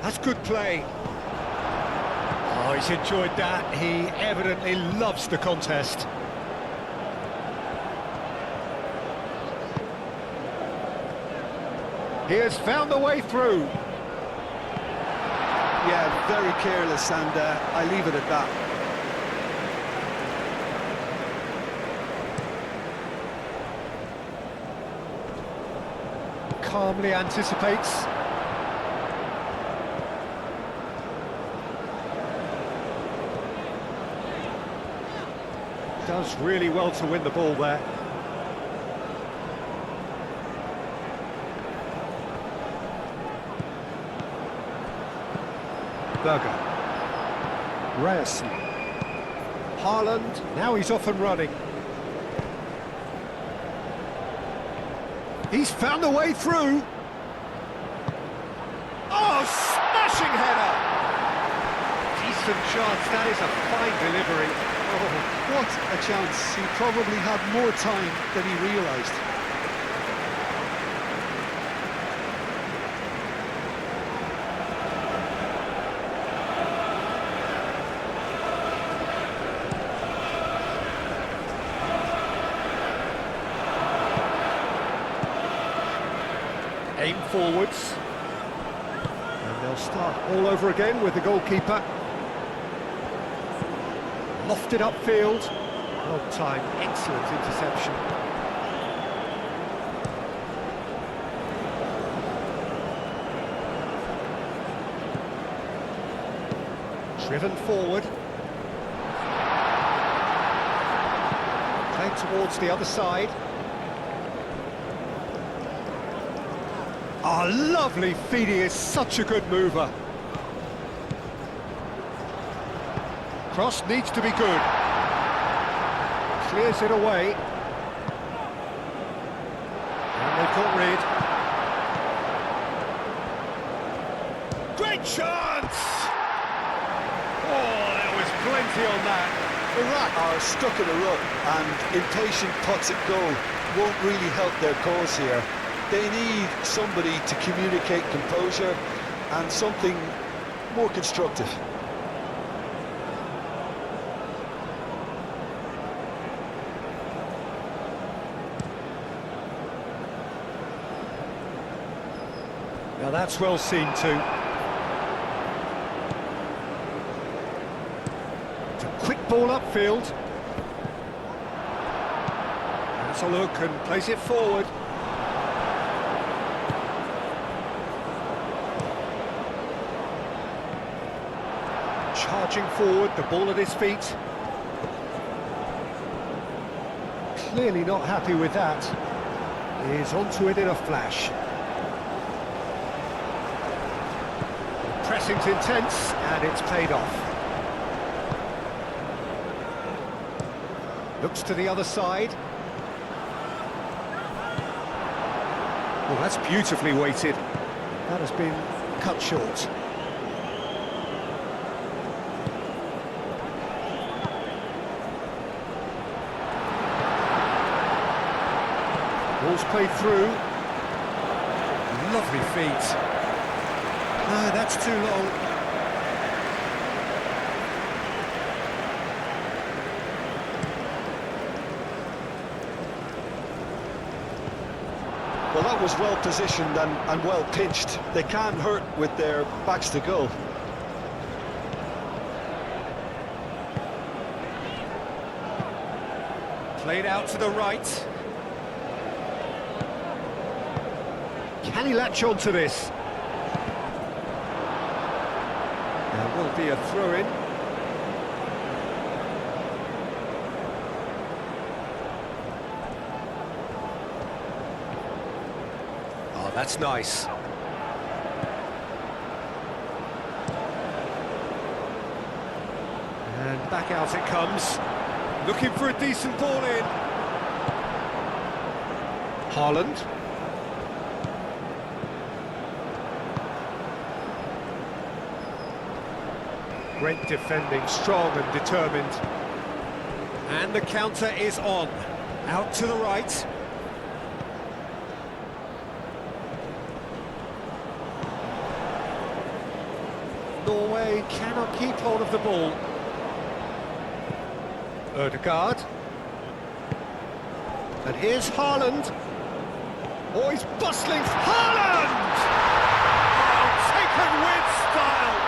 That's good play. Oh, he's enjoyed that. He evidently loves the contest. He has found the way through. Yeah, very careless, and I leave it at that. Calmly anticipates. Does really well to win the ball there. Berger. Ryerson. Haaland. Now he's off and running. He's found a way through. Oh, smashing header! Decent chance. That is a fine delivery. Oh, what a chance. He probably had more time than he realised. Aim forwards. And they'll start all over again with the goalkeeper. Lofted upfield. Long time, excellent interception. Driven forward. Played towards the other side. Oh, lovely feed, he is such a good mover. Cross needs to be good. Clears it away. And they've got rid. Great chance! Oh, there was plenty on that. Iraq are stuck in a rut, and impatient putts at goal won't really help their cause here. They need somebody to communicate composure and something more constructive. Now that's well seen too. It's a quick ball upfield. That's a look and plays it forward. Charging forward, the ball at his feet. Clearly not happy with that. He's onto it in a flash. Pressing's intense, and it's paid off. Looks to the other side. Well, that's beautifully weighted. That has been cut short. Ball's played through. Lovely feet. No, that's too long. Well, that was well positioned and well pinched. They can't hurt with their backs to goal. Played out to the right. Can he latch on to this? There will be a throw-in. Oh, that's nice. And back out it comes. Looking for a decent ball in. Haaland. Great defending, strong and determined. And the counter is on. Out to the right. Norway cannot keep hold of the ball. Ødegaard. And here's Haaland. Oh, he's bustling. Haaland! Oh, taken with style.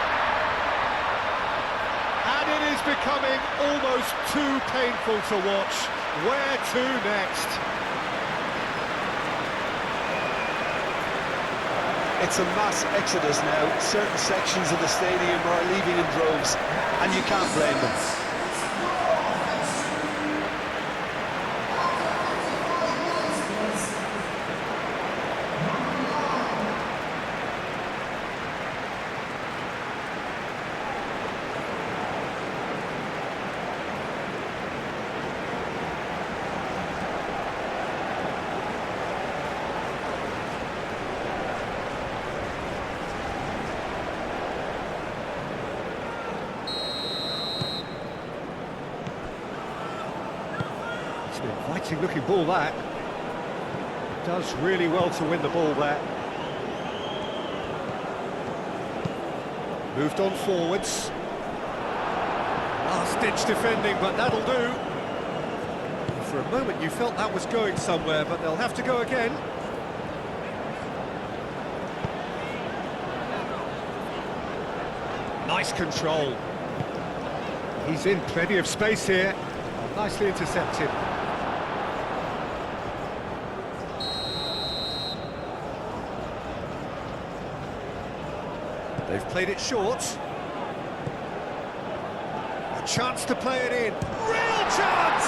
And it is becoming almost too painful to watch. Where to next? It's a mass exodus now. Certain sections of the stadium are leaving in droves, and you can't blame them. It's an inviting looking ball, that. Does really well to win the ball there. Moved on forwards. Last-ditch defending, but that'll do. For a moment you felt that was going somewhere, but they'll have to go again. Nice control. He's in plenty of space here. nicely intercepted. They've played it short. A chance to play it in. Real chance!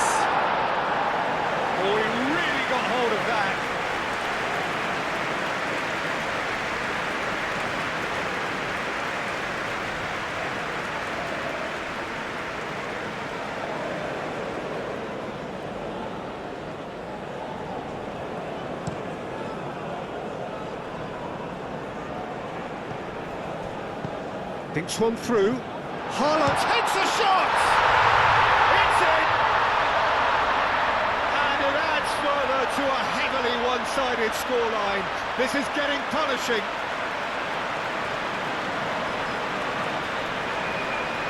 Oh, he really got hold of that. Thinks one through. Haaland takes a shot! It's in! And it adds further to a heavily one-sided scoreline. This is getting punishing.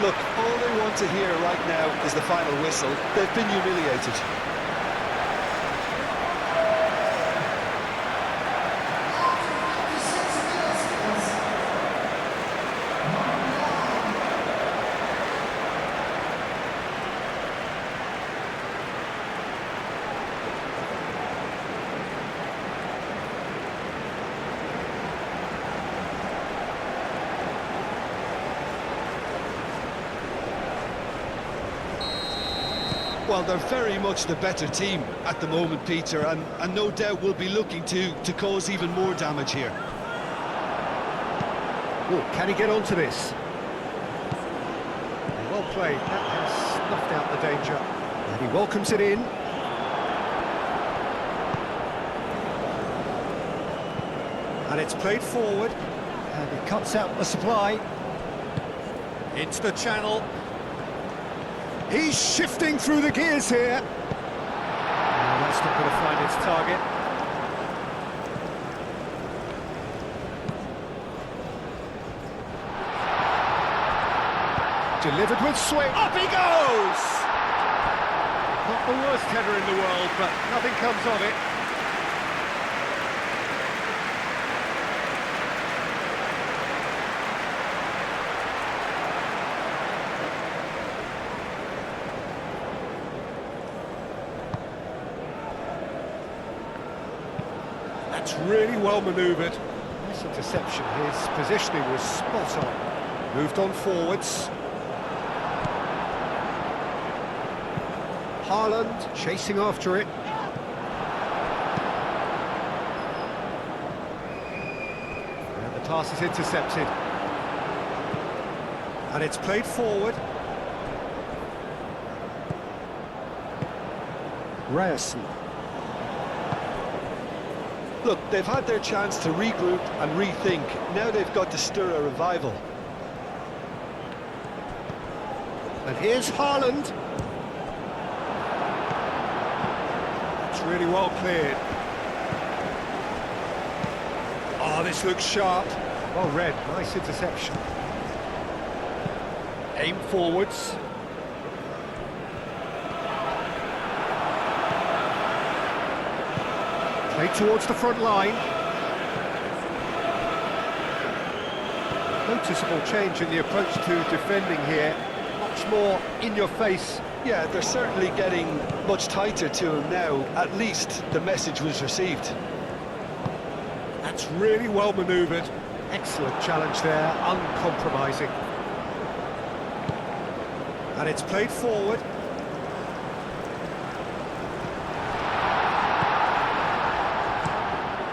Look, all they want to hear right now is the final whistle. They've been humiliated. Well, they're very much the better team at the moment, Peter, and no doubt will be looking to cause even more damage here. Oh, can he get onto this? Well played, that has snuffed out the danger. And he welcomes it in. And it's played forward. And he cuts out the supply. Into the channel. He's shifting through the gears here. Oh, that's not going to find its target. Delivered with swing. Up he goes! Not the worst header in the world, but nothing comes of it. That's really well manoeuvred. Nice interception. His positioning was spot on. Moved on forwards. Haaland chasing after it. And the pass is intercepted. And it's played forward. Ryerson. Look, they've had their chance to regroup and rethink. Now they've got to stir a revival. And here's Haaland. It's really well cleared. Oh, this looks sharp. Well read, nice interception. Aim forwards. Play towards the front line. Noticeable change in the approach to defending here. Much more in your face. Yeah, they're certainly getting much tighter to him now. At least the message was received. That's really well manoeuvred. Excellent challenge there, uncompromising. And it's played forward.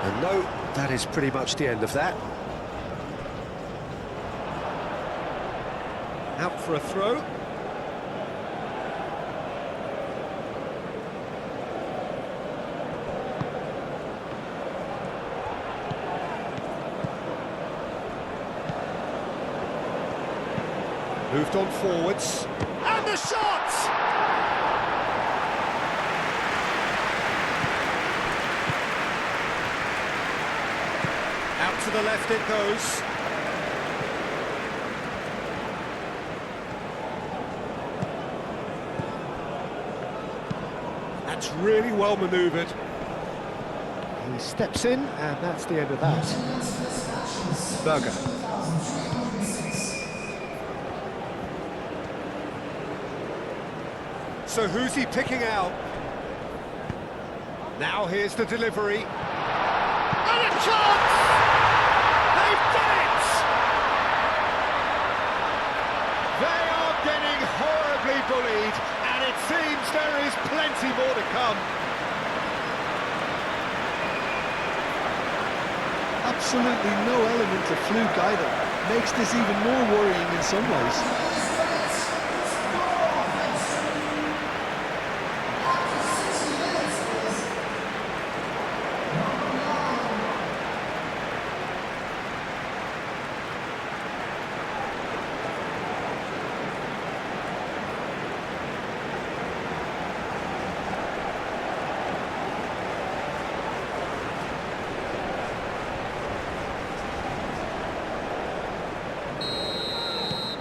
And no, that is pretty much the end of that. Out for a throw. Moved on forwards. And the shot! Out to the left it goes. That's really well manoeuvred. He steps in, and that's the end of that. Berger. So who's he picking out? Now here's the delivery. And a chance! They've done it! They are getting horribly bullied, and it seems there is plenty more to come. Absolutely no element of fluke either. Makes this even more worrying in some ways.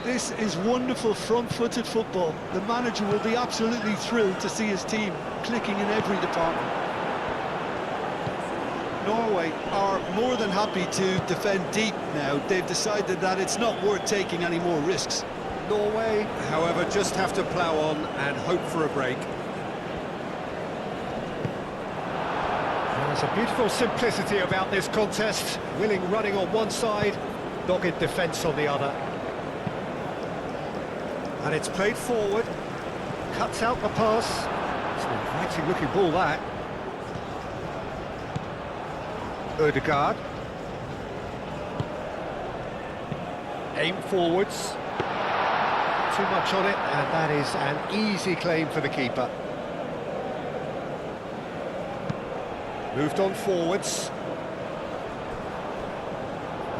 This is wonderful front-footed football. The manager will be absolutely thrilled to see his team clicking in every department. Norway are more than happy to defend deep now. They've decided that it's not worth taking any more risks. Norway, however, just have to plough on and hope for a break. There's a beautiful simplicity about this contest. Willing running on one side, dogged defence on the other. And it's played forward, cuts out the pass. It's an inviting looking ball, that. Ødegaard. Aim forwards. Too much on it, and that is an easy claim for the keeper. Moved on forwards.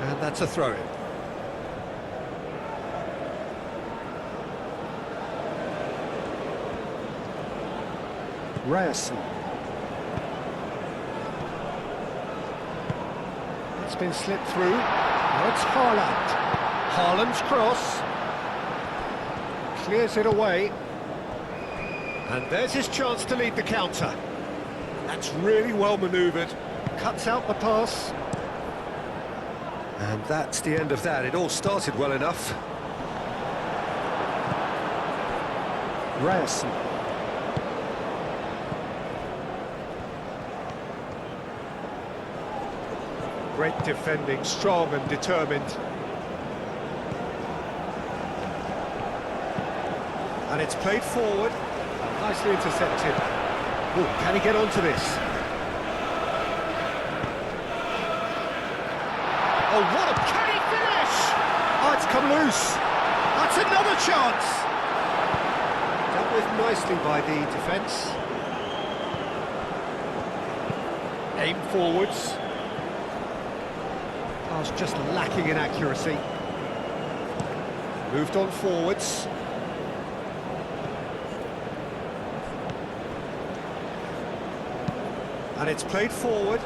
And that's a throw-in. Ryerson. It's been slipped through. Now it's Haaland. Haaland's cross. Clears it away. And there's his chance to lead the counter. That's really well manoeuvred. Cuts out the pass. And that's the end of that. It all started well enough. Ryerson. Great defending, strong and determined. And it's played forward, nicely intercepted. Ooh, can he get onto this? Oh, what a... Can he finish? Oh, it's come loose. That's another chance. Dealt with nicely by the defence. Aim forwards. Pass just lacking in accuracy. Moved on forwards. And it's played forward.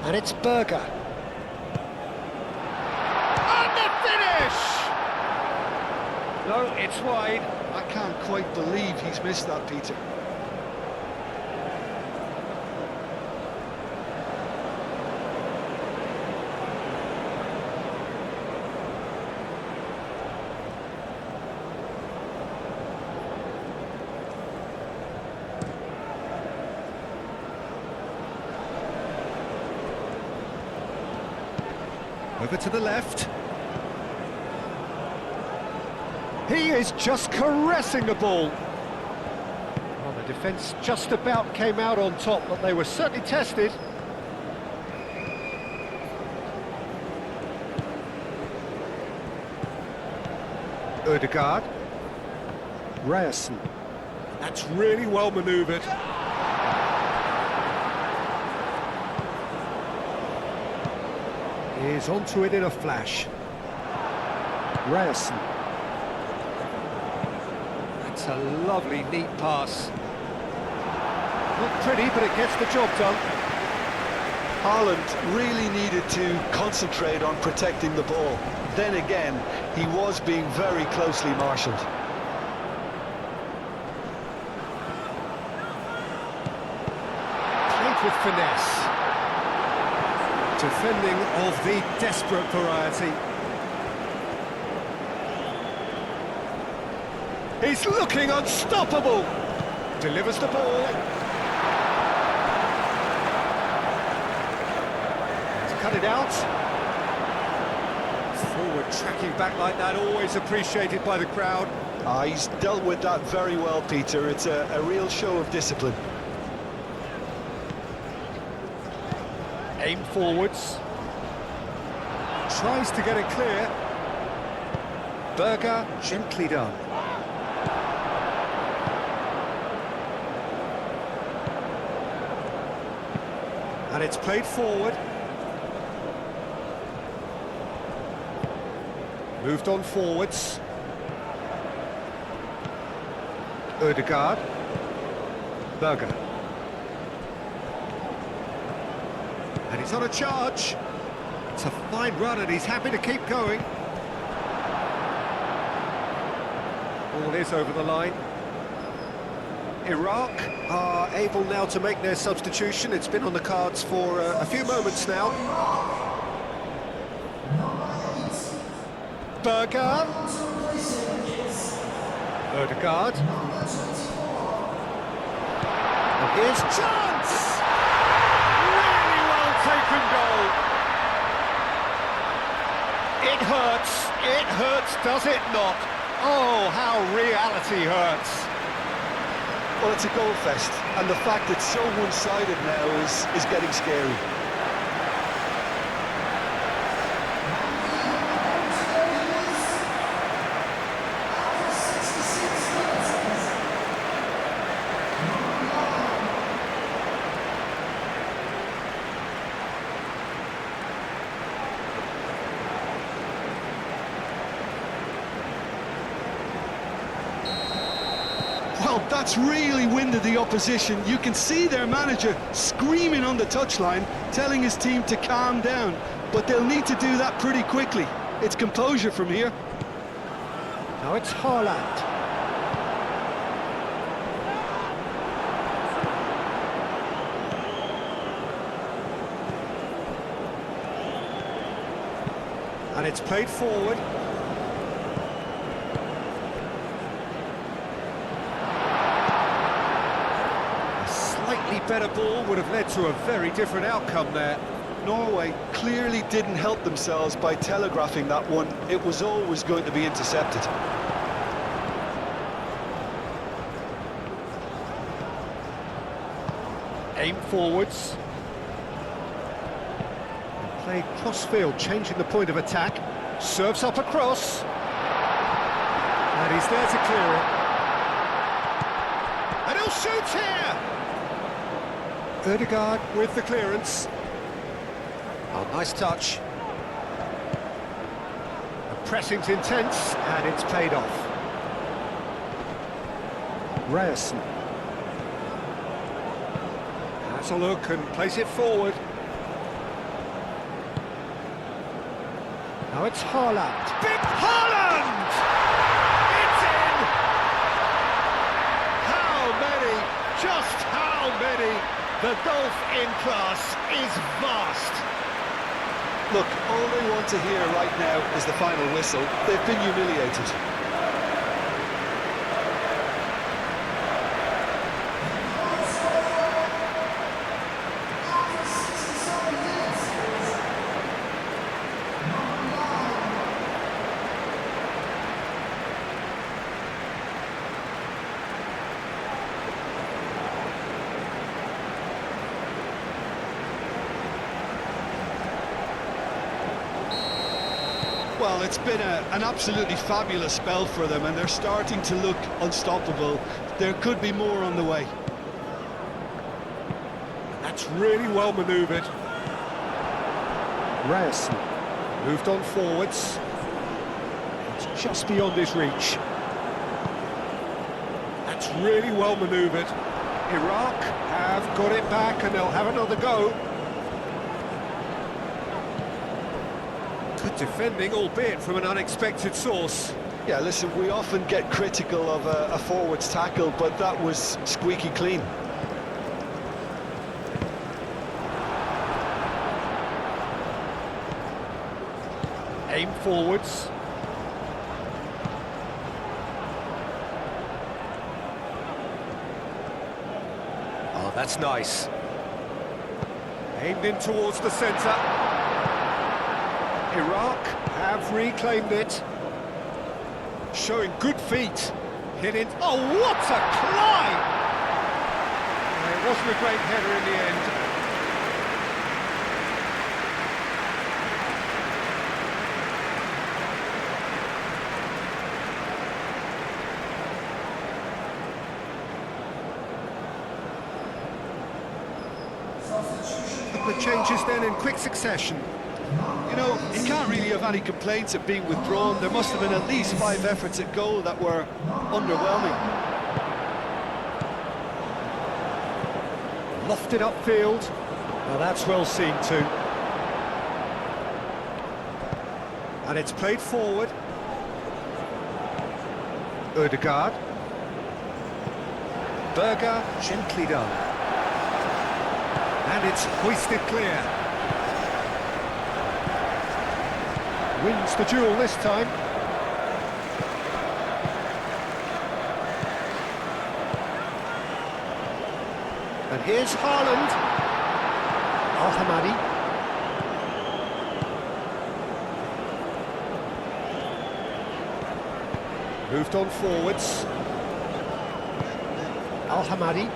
And it's Berger. And the finish! No, it's wide. I can't quite believe he's missed that, Peter. Over to the left. He is just caressing the ball. Well, the defence just about came out on top, but they were certainly tested. Ødegaard. Ryerson. That's really well manoeuvred. He's onto it in a flash. Ryerson. That's a lovely, neat pass. Not pretty, but it gets the job done. Haaland really needed to concentrate on protecting the ball. Then again, he was being very closely marshalled. finesse. Defending of the desperate variety. He's looking unstoppable. Delivers the ball. He's cut it out. Forward tracking back like that, always appreciated by the crowd. He's dealt with that very well, Peter. It's a real show of discipline. Aim forwards. Tries to get it clear. Berger, gently done. And it's played forward. Moved on forwards. Ødegaard. Berger. And he's on a charge. It's a fine run and he's happy to keep going. Ball is over the line. Iraq are able now to make their substitution. It's been on the cards for a few moments now. Berger. Ødegaard. And here's chance! Really well taken goal. It hurts, does it not? Oh, how reality hurts. Well, it's a goal fest, and the fact it's so one-sided now is getting scary. Well, that's really winded the opposition. You can see their manager screaming on the touchline, telling his team to calm down. But they'll need to do that pretty quickly. It's composure from here. Now it's Haaland. And it's played forward. Better ball would have led to a very different outcome there. Norway clearly didn't help themselves by telegraphing that one. It was always going to be intercepted. Aim forwards. Play cross-field, changing the point of attack. Serves up across. And he's there to clear it. And he'll shoot here! Ødegaard with the clearance. Oh, nice touch. The pressing's intense, and it's paid off. Ryerson. Has a look and plays it forward. Now it's Haaland. Big Haaland! It's in! How many? Just how many? The golf in class is vast. Look, all they want to hear right now is the final whistle. They've been humiliated. Well, it's been an absolutely fabulous spell for them, and they're starting to look unstoppable. There could be more on the way. That's really well manoeuvred. Ryerson moved on forwards. It's just beyond his reach. That's really well manoeuvred. Iraq have got it back and they'll have another go. Good defending, albeit from an unexpected source. Yeah, listen, we often get critical of a forward's tackle, but that was squeaky clean. Aim forwards. Oh, that's nice. Aimed in towards the centre. Iraq have reclaimed it. Showing good feet. Hit it. Oh, what a climb! It wasn't a great header in the end. The changes then in quick succession. You know, he can't really have any complaints of being withdrawn. There must have been at least 5 efforts at goal that were underwhelming. Lofted upfield. Now that's well seen too. And it's played forward. Ødegaard. Berger, gently done. And it's hoisted clear. Wins the duel this time. And here's Haaland. Al-Hamadi. Moved on forwards. Al-Hamadi.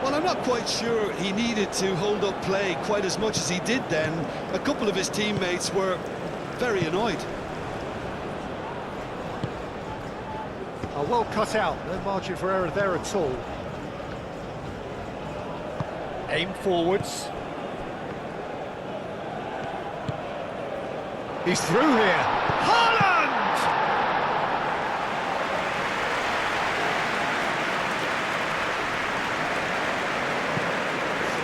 Well, I'm not quite sure he needed to hold up play quite as much as he did then. A couple of his teammates were very annoyed. Oh, well cut out, no margin for error there at all. Aim forwards. He's through here. Haaland!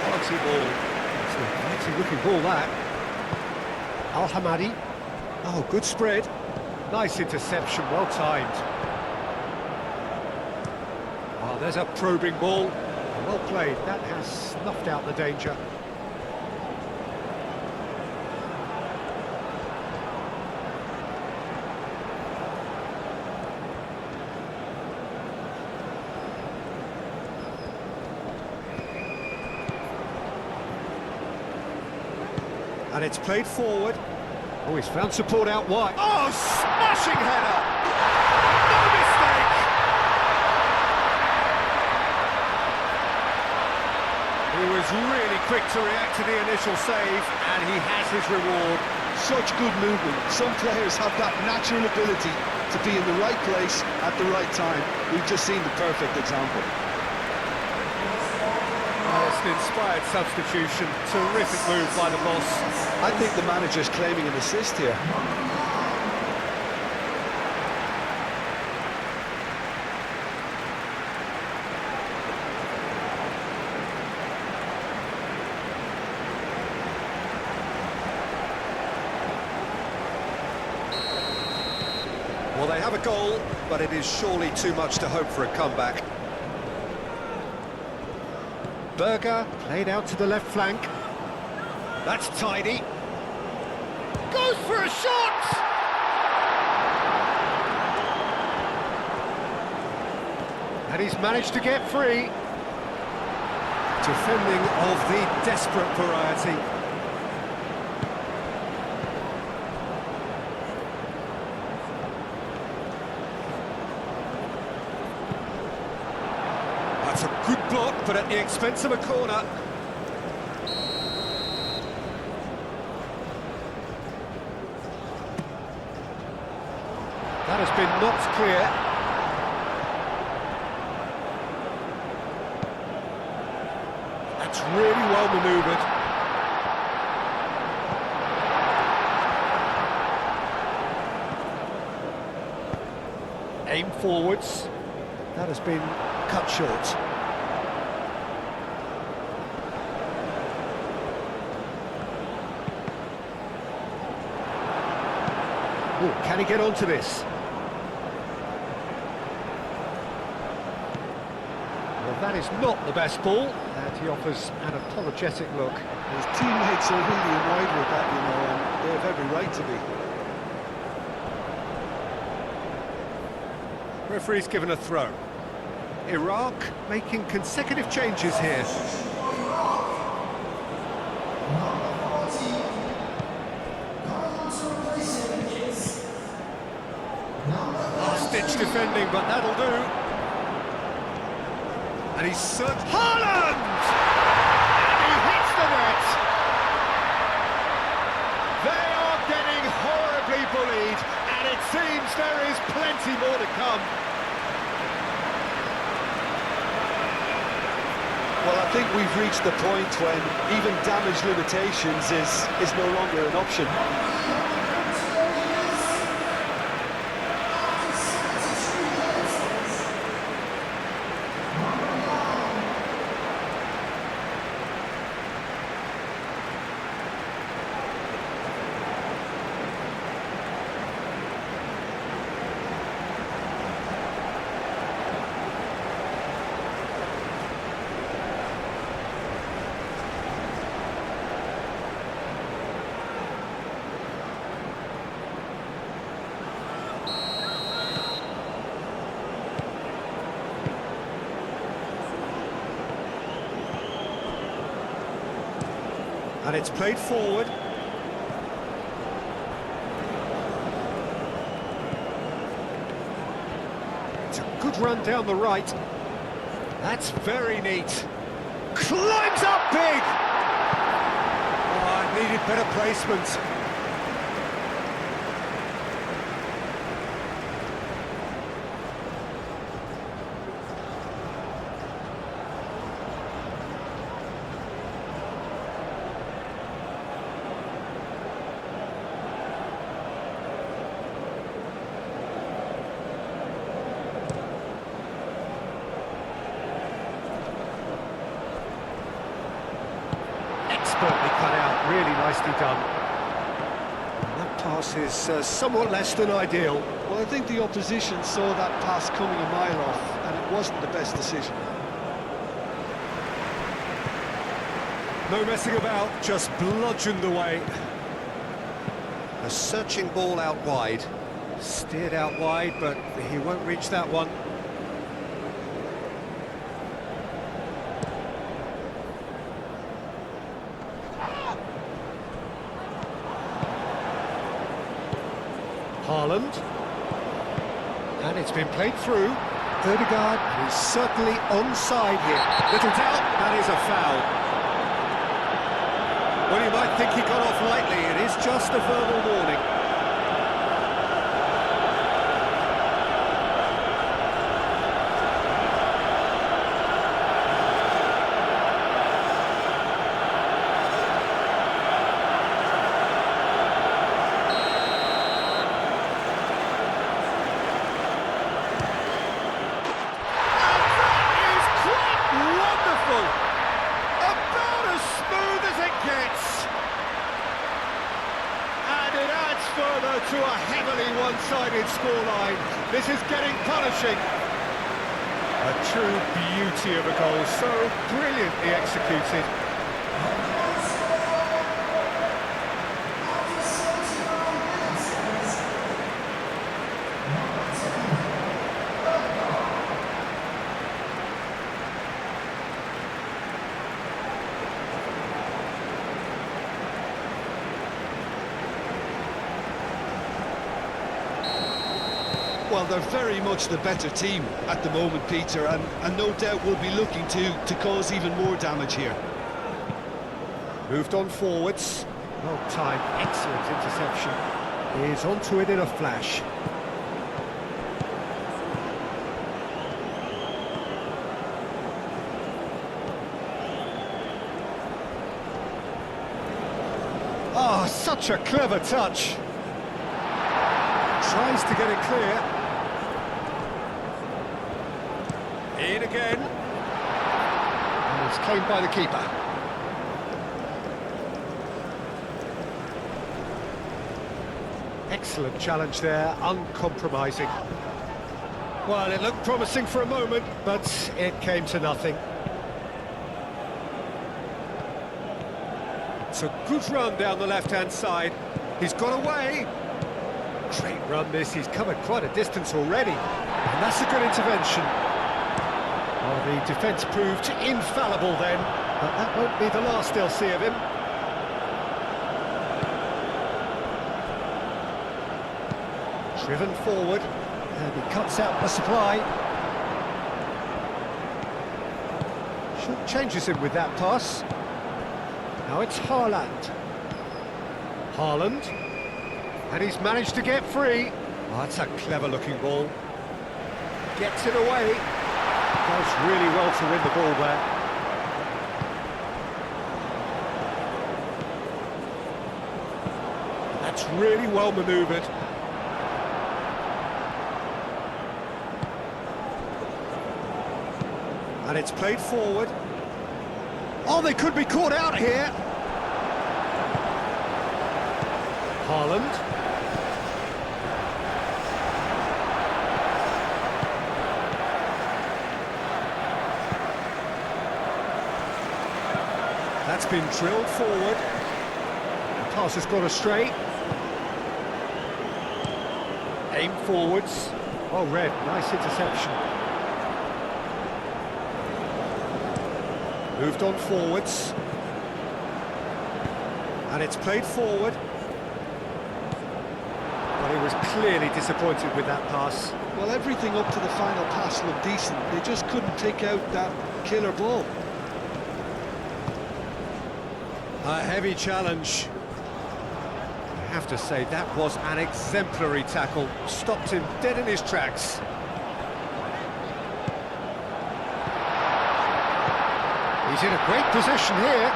Quality ball. It's a quality looking ball, that. Al-Hamadi. Oh, good spread. Nice interception, well timed. Oh, there's a probing ball. Well played, that has snuffed out the danger. And it's played forward. Oh, he's found support out wide. Oh, smashing header! No mistake! He was really quick to react to the initial save, and he has his reward. Such good movement. Some players have that natural ability to be in the right place at the right time. We've just seen the perfect example. It's an inspired substitution. Terrific move by the boss. I think the manager's claiming an assist here. Well, they have a goal, but it is surely too much to hope for a comeback. Berger played out to the left flank. That's tidy. Goes for a shot! And he's managed to get free. Defending of the desperate variety. That's a good block, but at the expense of a corner. That has been knocked clear. That's really well manoeuvred. Aim forwards. That has been cut short. Ooh, can he get onto this? Well, that That is not the best ball, and he offers an apologetic look. His teammates are really annoyed with that, you know, and they have every right to be. Referee's given a throw. Iraq making consecutive changes here. Last-ditch defending, but that'll do. And he's searched... Haaland! And he hits the net! They are getting horribly bullied, and it seems there is plenty more to come. Well, I think we've reached the point when even damage limitations is no longer an option. And it's played forward. It's a good run down the right. That's very neat. Climbs up big! Oh, it needed better placement. Expertly cut out, really nicely done. And that pass is somewhat less than ideal. Well, I think the opposition saw that pass coming a mile off, and it wasn't the best decision. No messing about, just bludgeoned away. A searching ball out wide. Steered out wide, but he won't reach that one. Haaland, and it's been played through. Ødegaard, and he's certainly onside here. Little doubt, that is a foul. Well, you might think he got off lightly, it is just a verbal warning. About as smooth as it gets. And it adds further to a heavily one-sided scoreline. This is getting punishing. A true beauty of a goal, so brilliantly executed. Well, they're very much the better team at the moment, Peter, and no doubt will be looking to cause even more damage here. Moved on forwards. Well timed, excellent interception. He's onto it in a flash. Oh, such a clever touch. Tries to get it clear. In again. And it's claimed by the keeper. Excellent challenge there, uncompromising. Well, it looked promising for a moment, but it came to nothing. It's a good run down the left-hand side. He's got away. Great run this, he's covered quite a distance already. And that's a good intervention. Well, the defence proved infallible then, but that won't be the last they'll see of him. Driven forward, and he cuts out the supply. Short changes him with that pass. Now it's Haaland. Haaland. And he's managed to get free. Oh, that's a clever-looking ball. Gets it away. Does really well to win the ball there. That's really well manoeuvred. And it's played forward. Oh, they could be caught out here. Haaland. That's been drilled forward. The pass has gone astray. Aim forwards. Oh, Red, nice interception. Moved on forwards. And it's played forward. Well, he was clearly disappointed with that pass. Well, everything up to the final pass looked decent. They just couldn't pick out that killer ball. A heavy challenge. I have to say, that was an exemplary tackle. Stopped him dead in his tracks. He's in a great position here.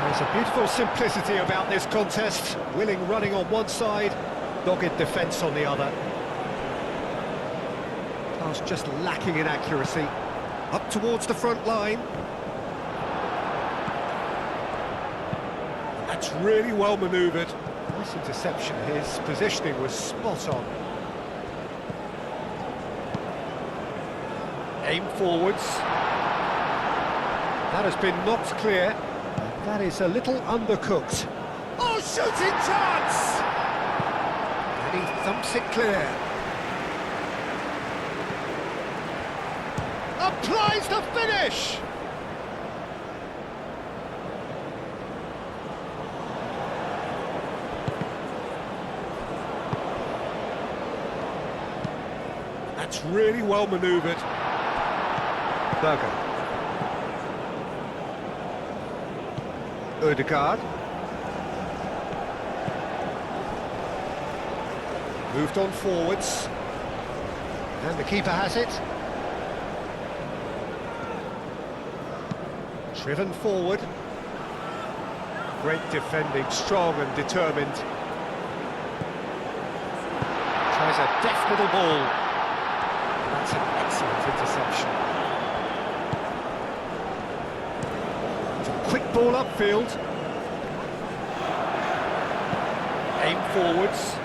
There's a beautiful simplicity about this contest. Willing running on one side, dogged defence on the other. Pass just lacking in accuracy. Up towards the front line. That's really well manoeuvred. Nice interception. His positioning was spot on. Aim forwards. That has been knocked clear. And that is a little undercooked. Oh, shooting chance! And he thumps it clear. Applies the finish! That's really well manoeuvred. Berger. Ødegaard. Moved on forwards. And the keeper has it. Driven forward. Great defending, strong and determined. Tries a deft little ball. That's an excellent interception. It's a quick ball upfield. Aim forwards.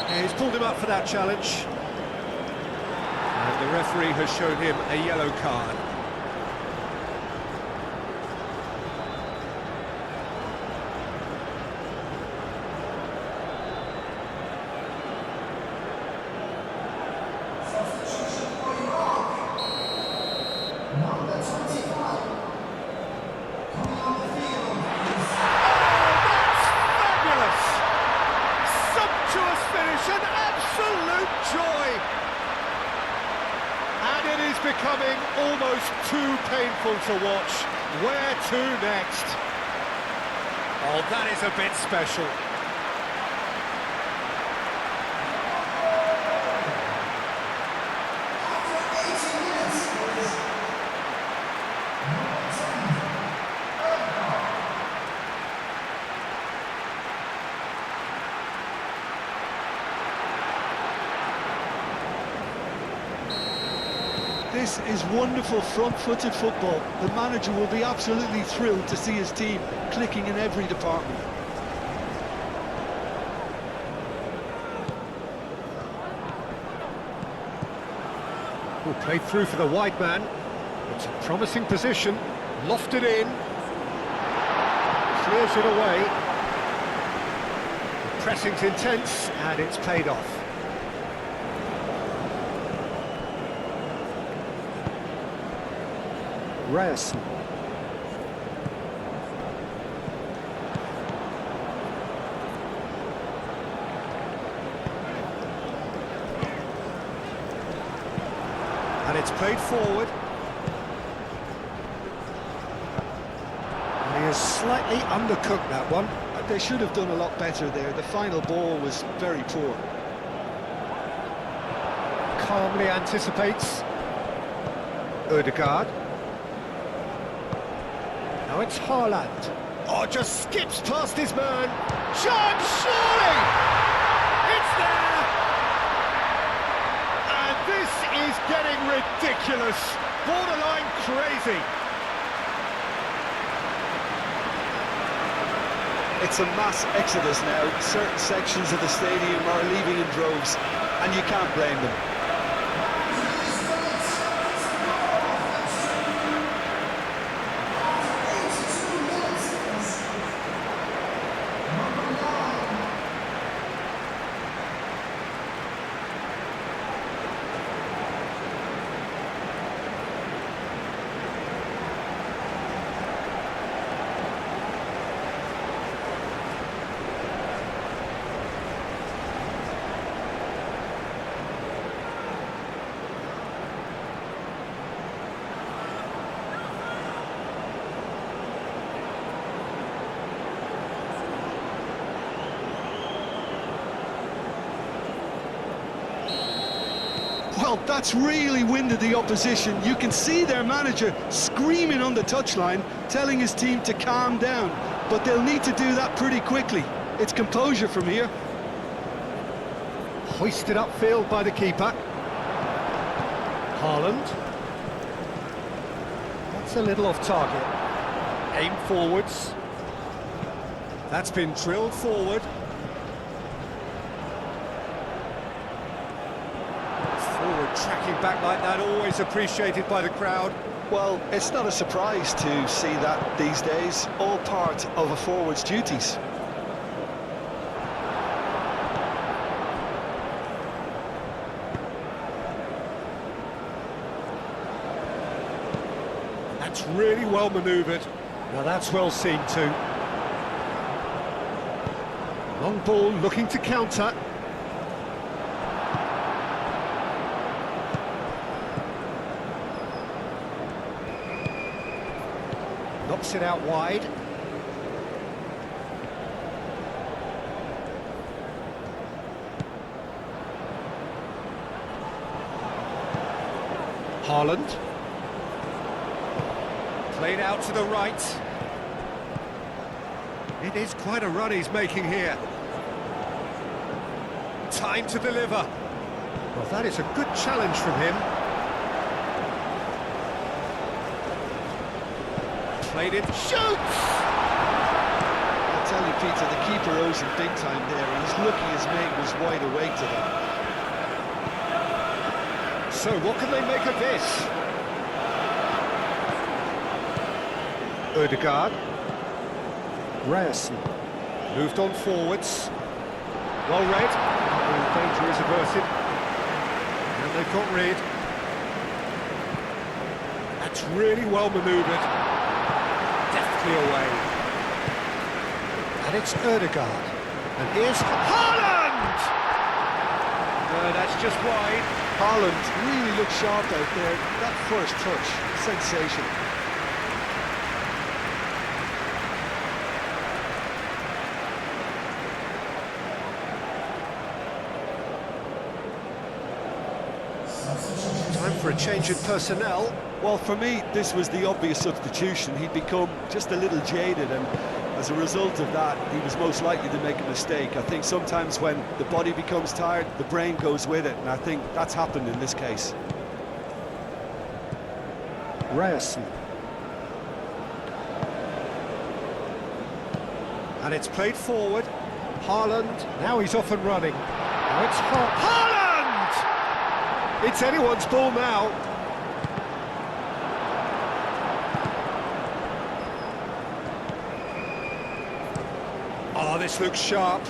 Yeah, he's pulled him up for that challenge. And the referee has shown him a yellow card. Becoming almost too painful to watch. Where to next? Oh, that is a bit special. This is wonderful front-footed football. The manager will be absolutely thrilled to see his team clicking in every department. Who played through for the wide man. It's a promising position. Lofted in. Clears it away. The pressing's intense, and it's paid off. Reyes. And it's played forward. And he has slightly undercooked that one. They should have done a lot better there. The final ball was very poor. Calmly anticipates. Ødegaard. Now it's Haaland. Oh, just skips past his man. Chance, surely! It's there! And this is getting ridiculous. Borderline crazy. It's a mass exodus now. Certain sections of the stadium are leaving in droves, and you can't blame them. Well, that's really winded the opposition. You can see their manager screaming on the touchline, telling his team to calm down. But they'll need to do that pretty quickly. It's composure from here. Hoisted upfield by the keeper. Haaland. That's a little off target. Aim forwards. That's been drilled forward. Forward tracking back like that, always appreciated by the crowd. Well, it's not a surprise to see that these days, all part of a forward's duties. That's really well manoeuvred. Now that's well seen too. Long ball looking to counter. Knocks it out wide. Haaland. Played out to the right. It is quite a run he's making here. Time to deliver. Well, that is a good challenge from him. Played it, shoots! I'll tell you, Peter, the keeper owes him big time there. He's lucky his mate was wide awake to that. So what can they make of this? Ødegaard. Reyes. Moved on forwards. Well read. The danger is averted. And they've got rid. That's really well manoeuvred. Deftly away. And it's Ødegaard. And here's Haaland! No, that's just wide. Haaland really looked sharp out there. That first touch, sensational. Time for a change in personnel. Well, for me, this was the obvious substitution. He'd become just a little jaded, and as a result of that, he was most likely to make a mistake. I think sometimes when the body becomes tired, the brain goes with it, and I think that's happened in this case. Reyes. And it's played forward. Haaland, now he's off and running. Now it's Haaland! It's anyone's ball now. Oh, this looks sharp.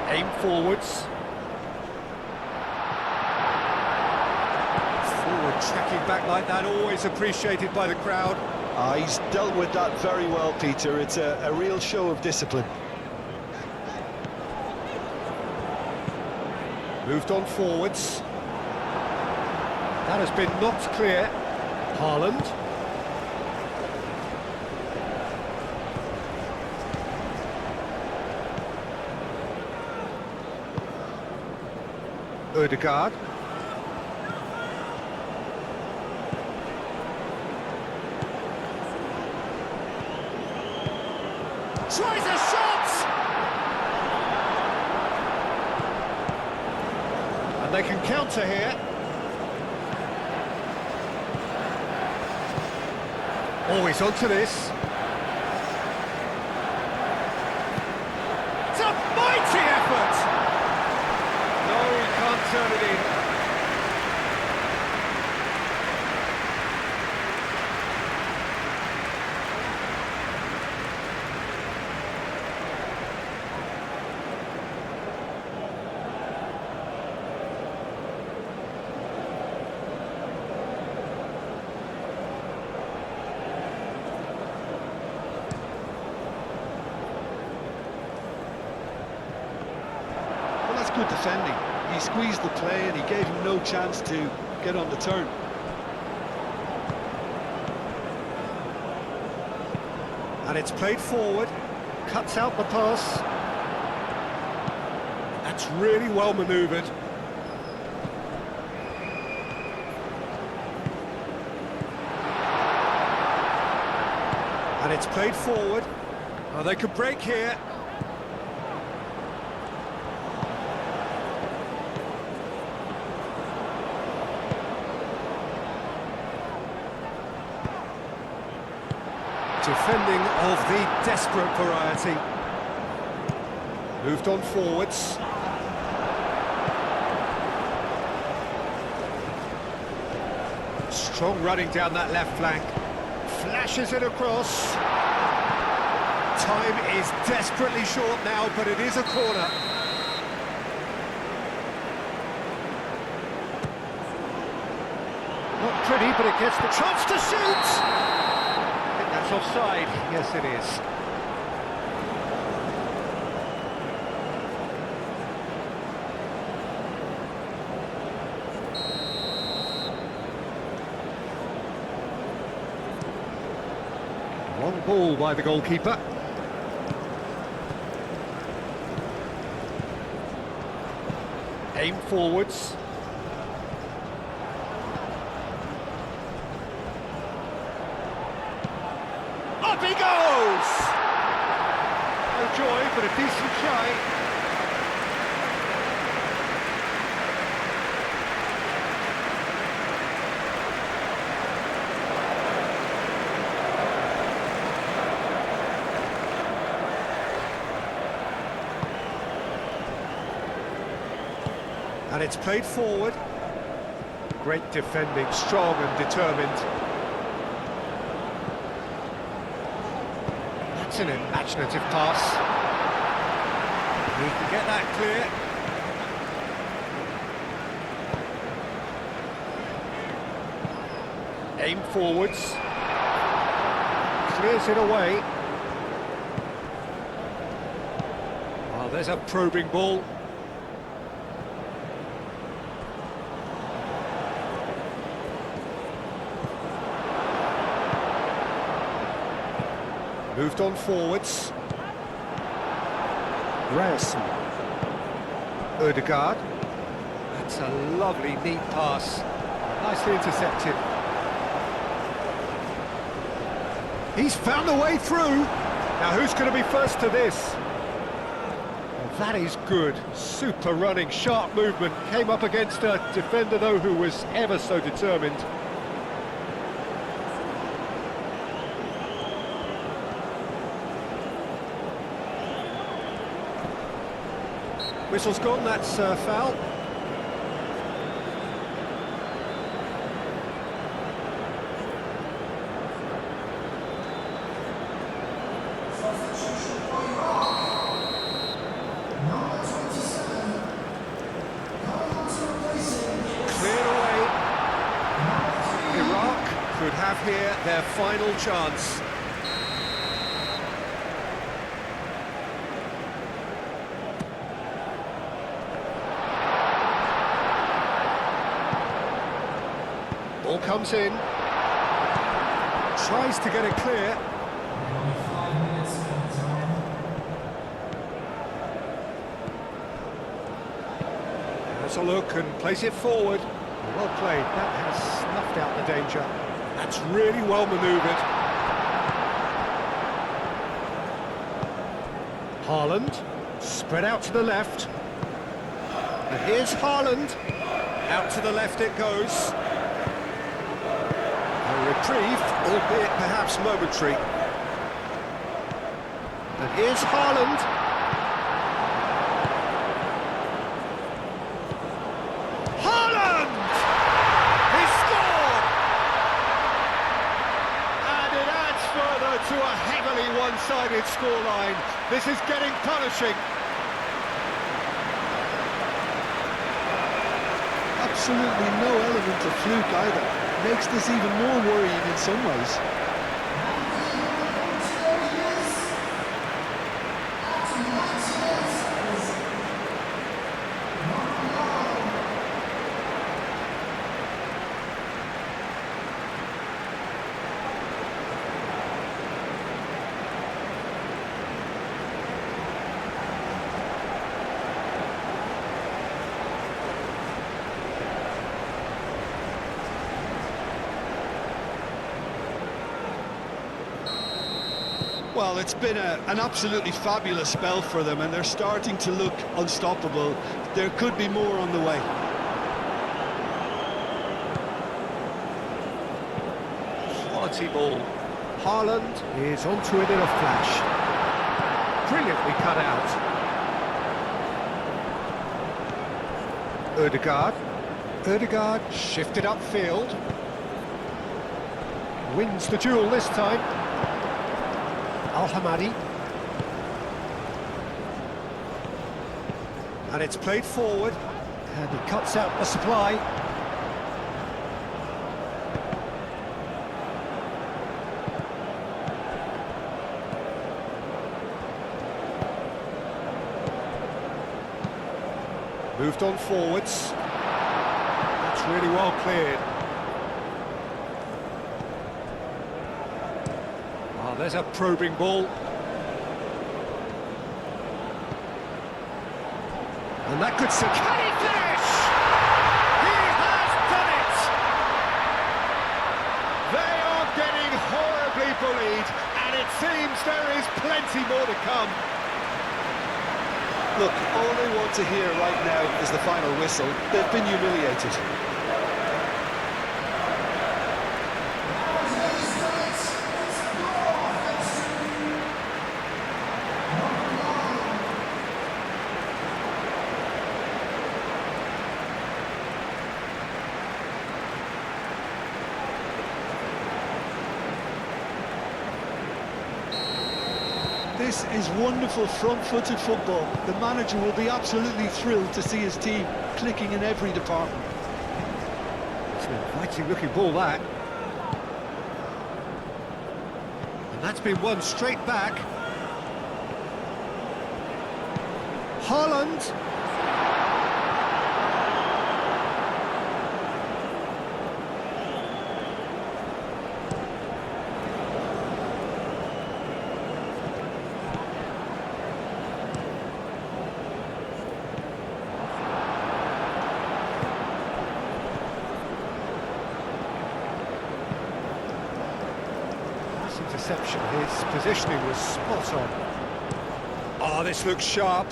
Aim forwards. Forward tracking back like that, always appreciated by the crowd. He's dealt with that very well, Peter. It's a real show of discipline. Moved on forwards. That has been knocked clear. Haaland. Ødegaard. Tries a shot! And they can counter here. Always onto this. It's a mighty effort! No, he can't turn it in. Good defending. He squeezed the play and he gave him no chance to get on the turn. And it's played forward, cuts out the pass. That's really well manoeuvred. And it's played forward. Oh, they could break here. Defending of the desperate variety. Moved on forwards. Strong running down that left flank. Flashes it across. Time is desperately short now, but it is a corner. Not pretty, but it gets the chance to shoot! That's offside. Yes, it is. Long ball by the goalkeeper. Aim forwards. Up he goes! No joy, but a decent try. And it's played forward. Great defending, strong and determined. That's an imaginative pass. He can get that clear. Aim forwards. Clears it away. Oh, there's a probing ball. Moved on forwards. Ryerson. Ødegaard. That's a lovely, neat pass. Nicely intercepted. He's found a way through. Now who's going to be first to this? Well, that is good. Super running, sharp movement. Came up against a defender, though, who was ever so determined. Whistle's gone, that's foul. Substitution for Iraq. Number 27. Coming on to replace him is Cleared away. number 3. Iraq could have here their final chance. Ball comes in. Tries to get it clear. Only 5 minutes of time. Has a look and plays it forward. Well played. That has snuffed out the danger. That's really well manoeuvred. Haaland, spread out to the left. And here's Haaland. Out to the left it goes. A reprieve, albeit perhaps momentary. And here's Haaland. Haaland! He scored! And it adds further to a heavily one-sided scoreline. This is getting punishing. Absolutely no element of fluke either. Makes this even more worrying in some ways. Well, it's been an absolutely fabulous spell for them, and they're starting to look unstoppable. There could be more on the way. Quality ball. Haaland is onto it in a flash. Brilliantly cut out. Ødegaard shifted upfield. Wins the duel this time. Al-Hamadi. And it's played forward. And he cuts out the supply. Moved on forwards. That's really well cleared. Oh, there's a probing ball. And that could... Can he finish? He has done it! They are getting horribly bullied, and it seems there is plenty more to come. Look, all they want to hear right now is the final whistle. They've been humiliated. This is wonderful front-footed football. The manager will be absolutely thrilled to see his team clicking in every department. It's an inviting-looking ball, that. And that's been won straight back. Haaland. Interception, his positioning was spot on. Oh, this looks sharp.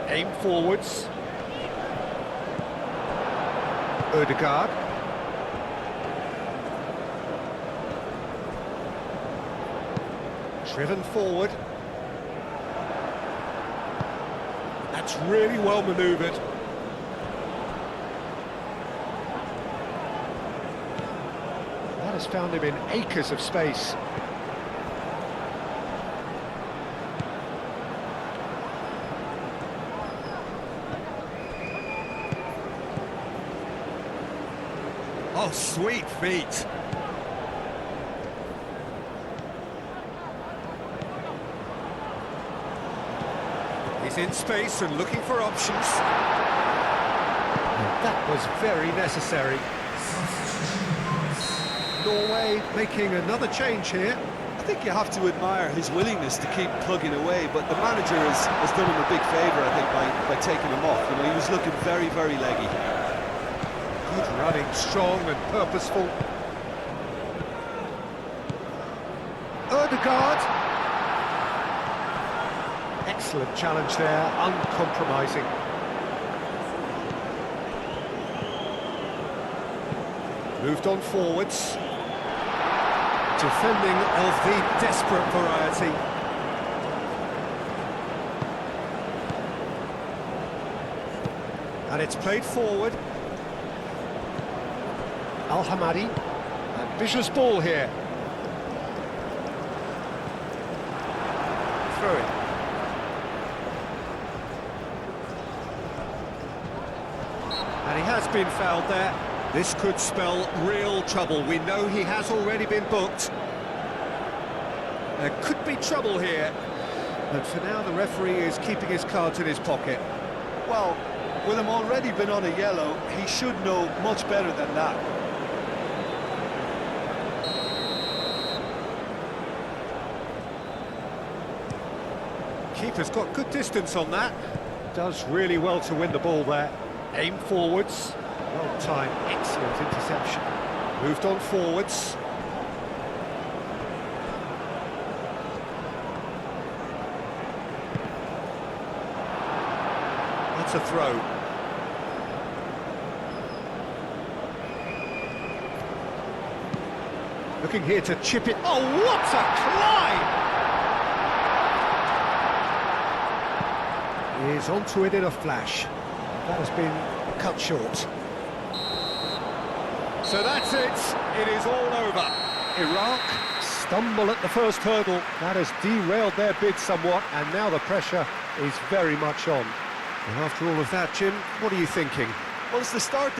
Aim forwards. Ødegaard. Driven forward. That's really well manoeuvred. That has found him in acres of space. Oh, sweet feet. He's in space and looking for options. That was very necessary. Norway making another change here. I think you have to admire his willingness to keep plugging away, but the manager has done him a big favour, I think, by taking him off. You know, he was looking very, very leggy. Good running, strong and purposeful. Ødegaard. Excellent challenge there, uncompromising. Moved on forwards. Defending of the desperate variety. And it's played forward. Al-Hamadi. Ambitious ball here. Throw it. And he has been fouled there. This could spell real trouble. We know he has already been booked. There could be trouble here. But for now, the referee is keeping his cards in his pocket. Well, with him already been on a yellow, he should know much better than that. Keeper's got good distance on that. Does really well to win the ball there. Aim forwards. Well timed, excellent interception. Moved on forwards. That's a throw. Looking here to chip it. Oh, what a climb! Is onto it in a flash. That has been cut short. So that's it. It is all over. Iraq stumble at the first hurdle. That has derailed their bid somewhat, and now the pressure is very much on. And after all of that, Jim, what are you thinking? Well, it's the start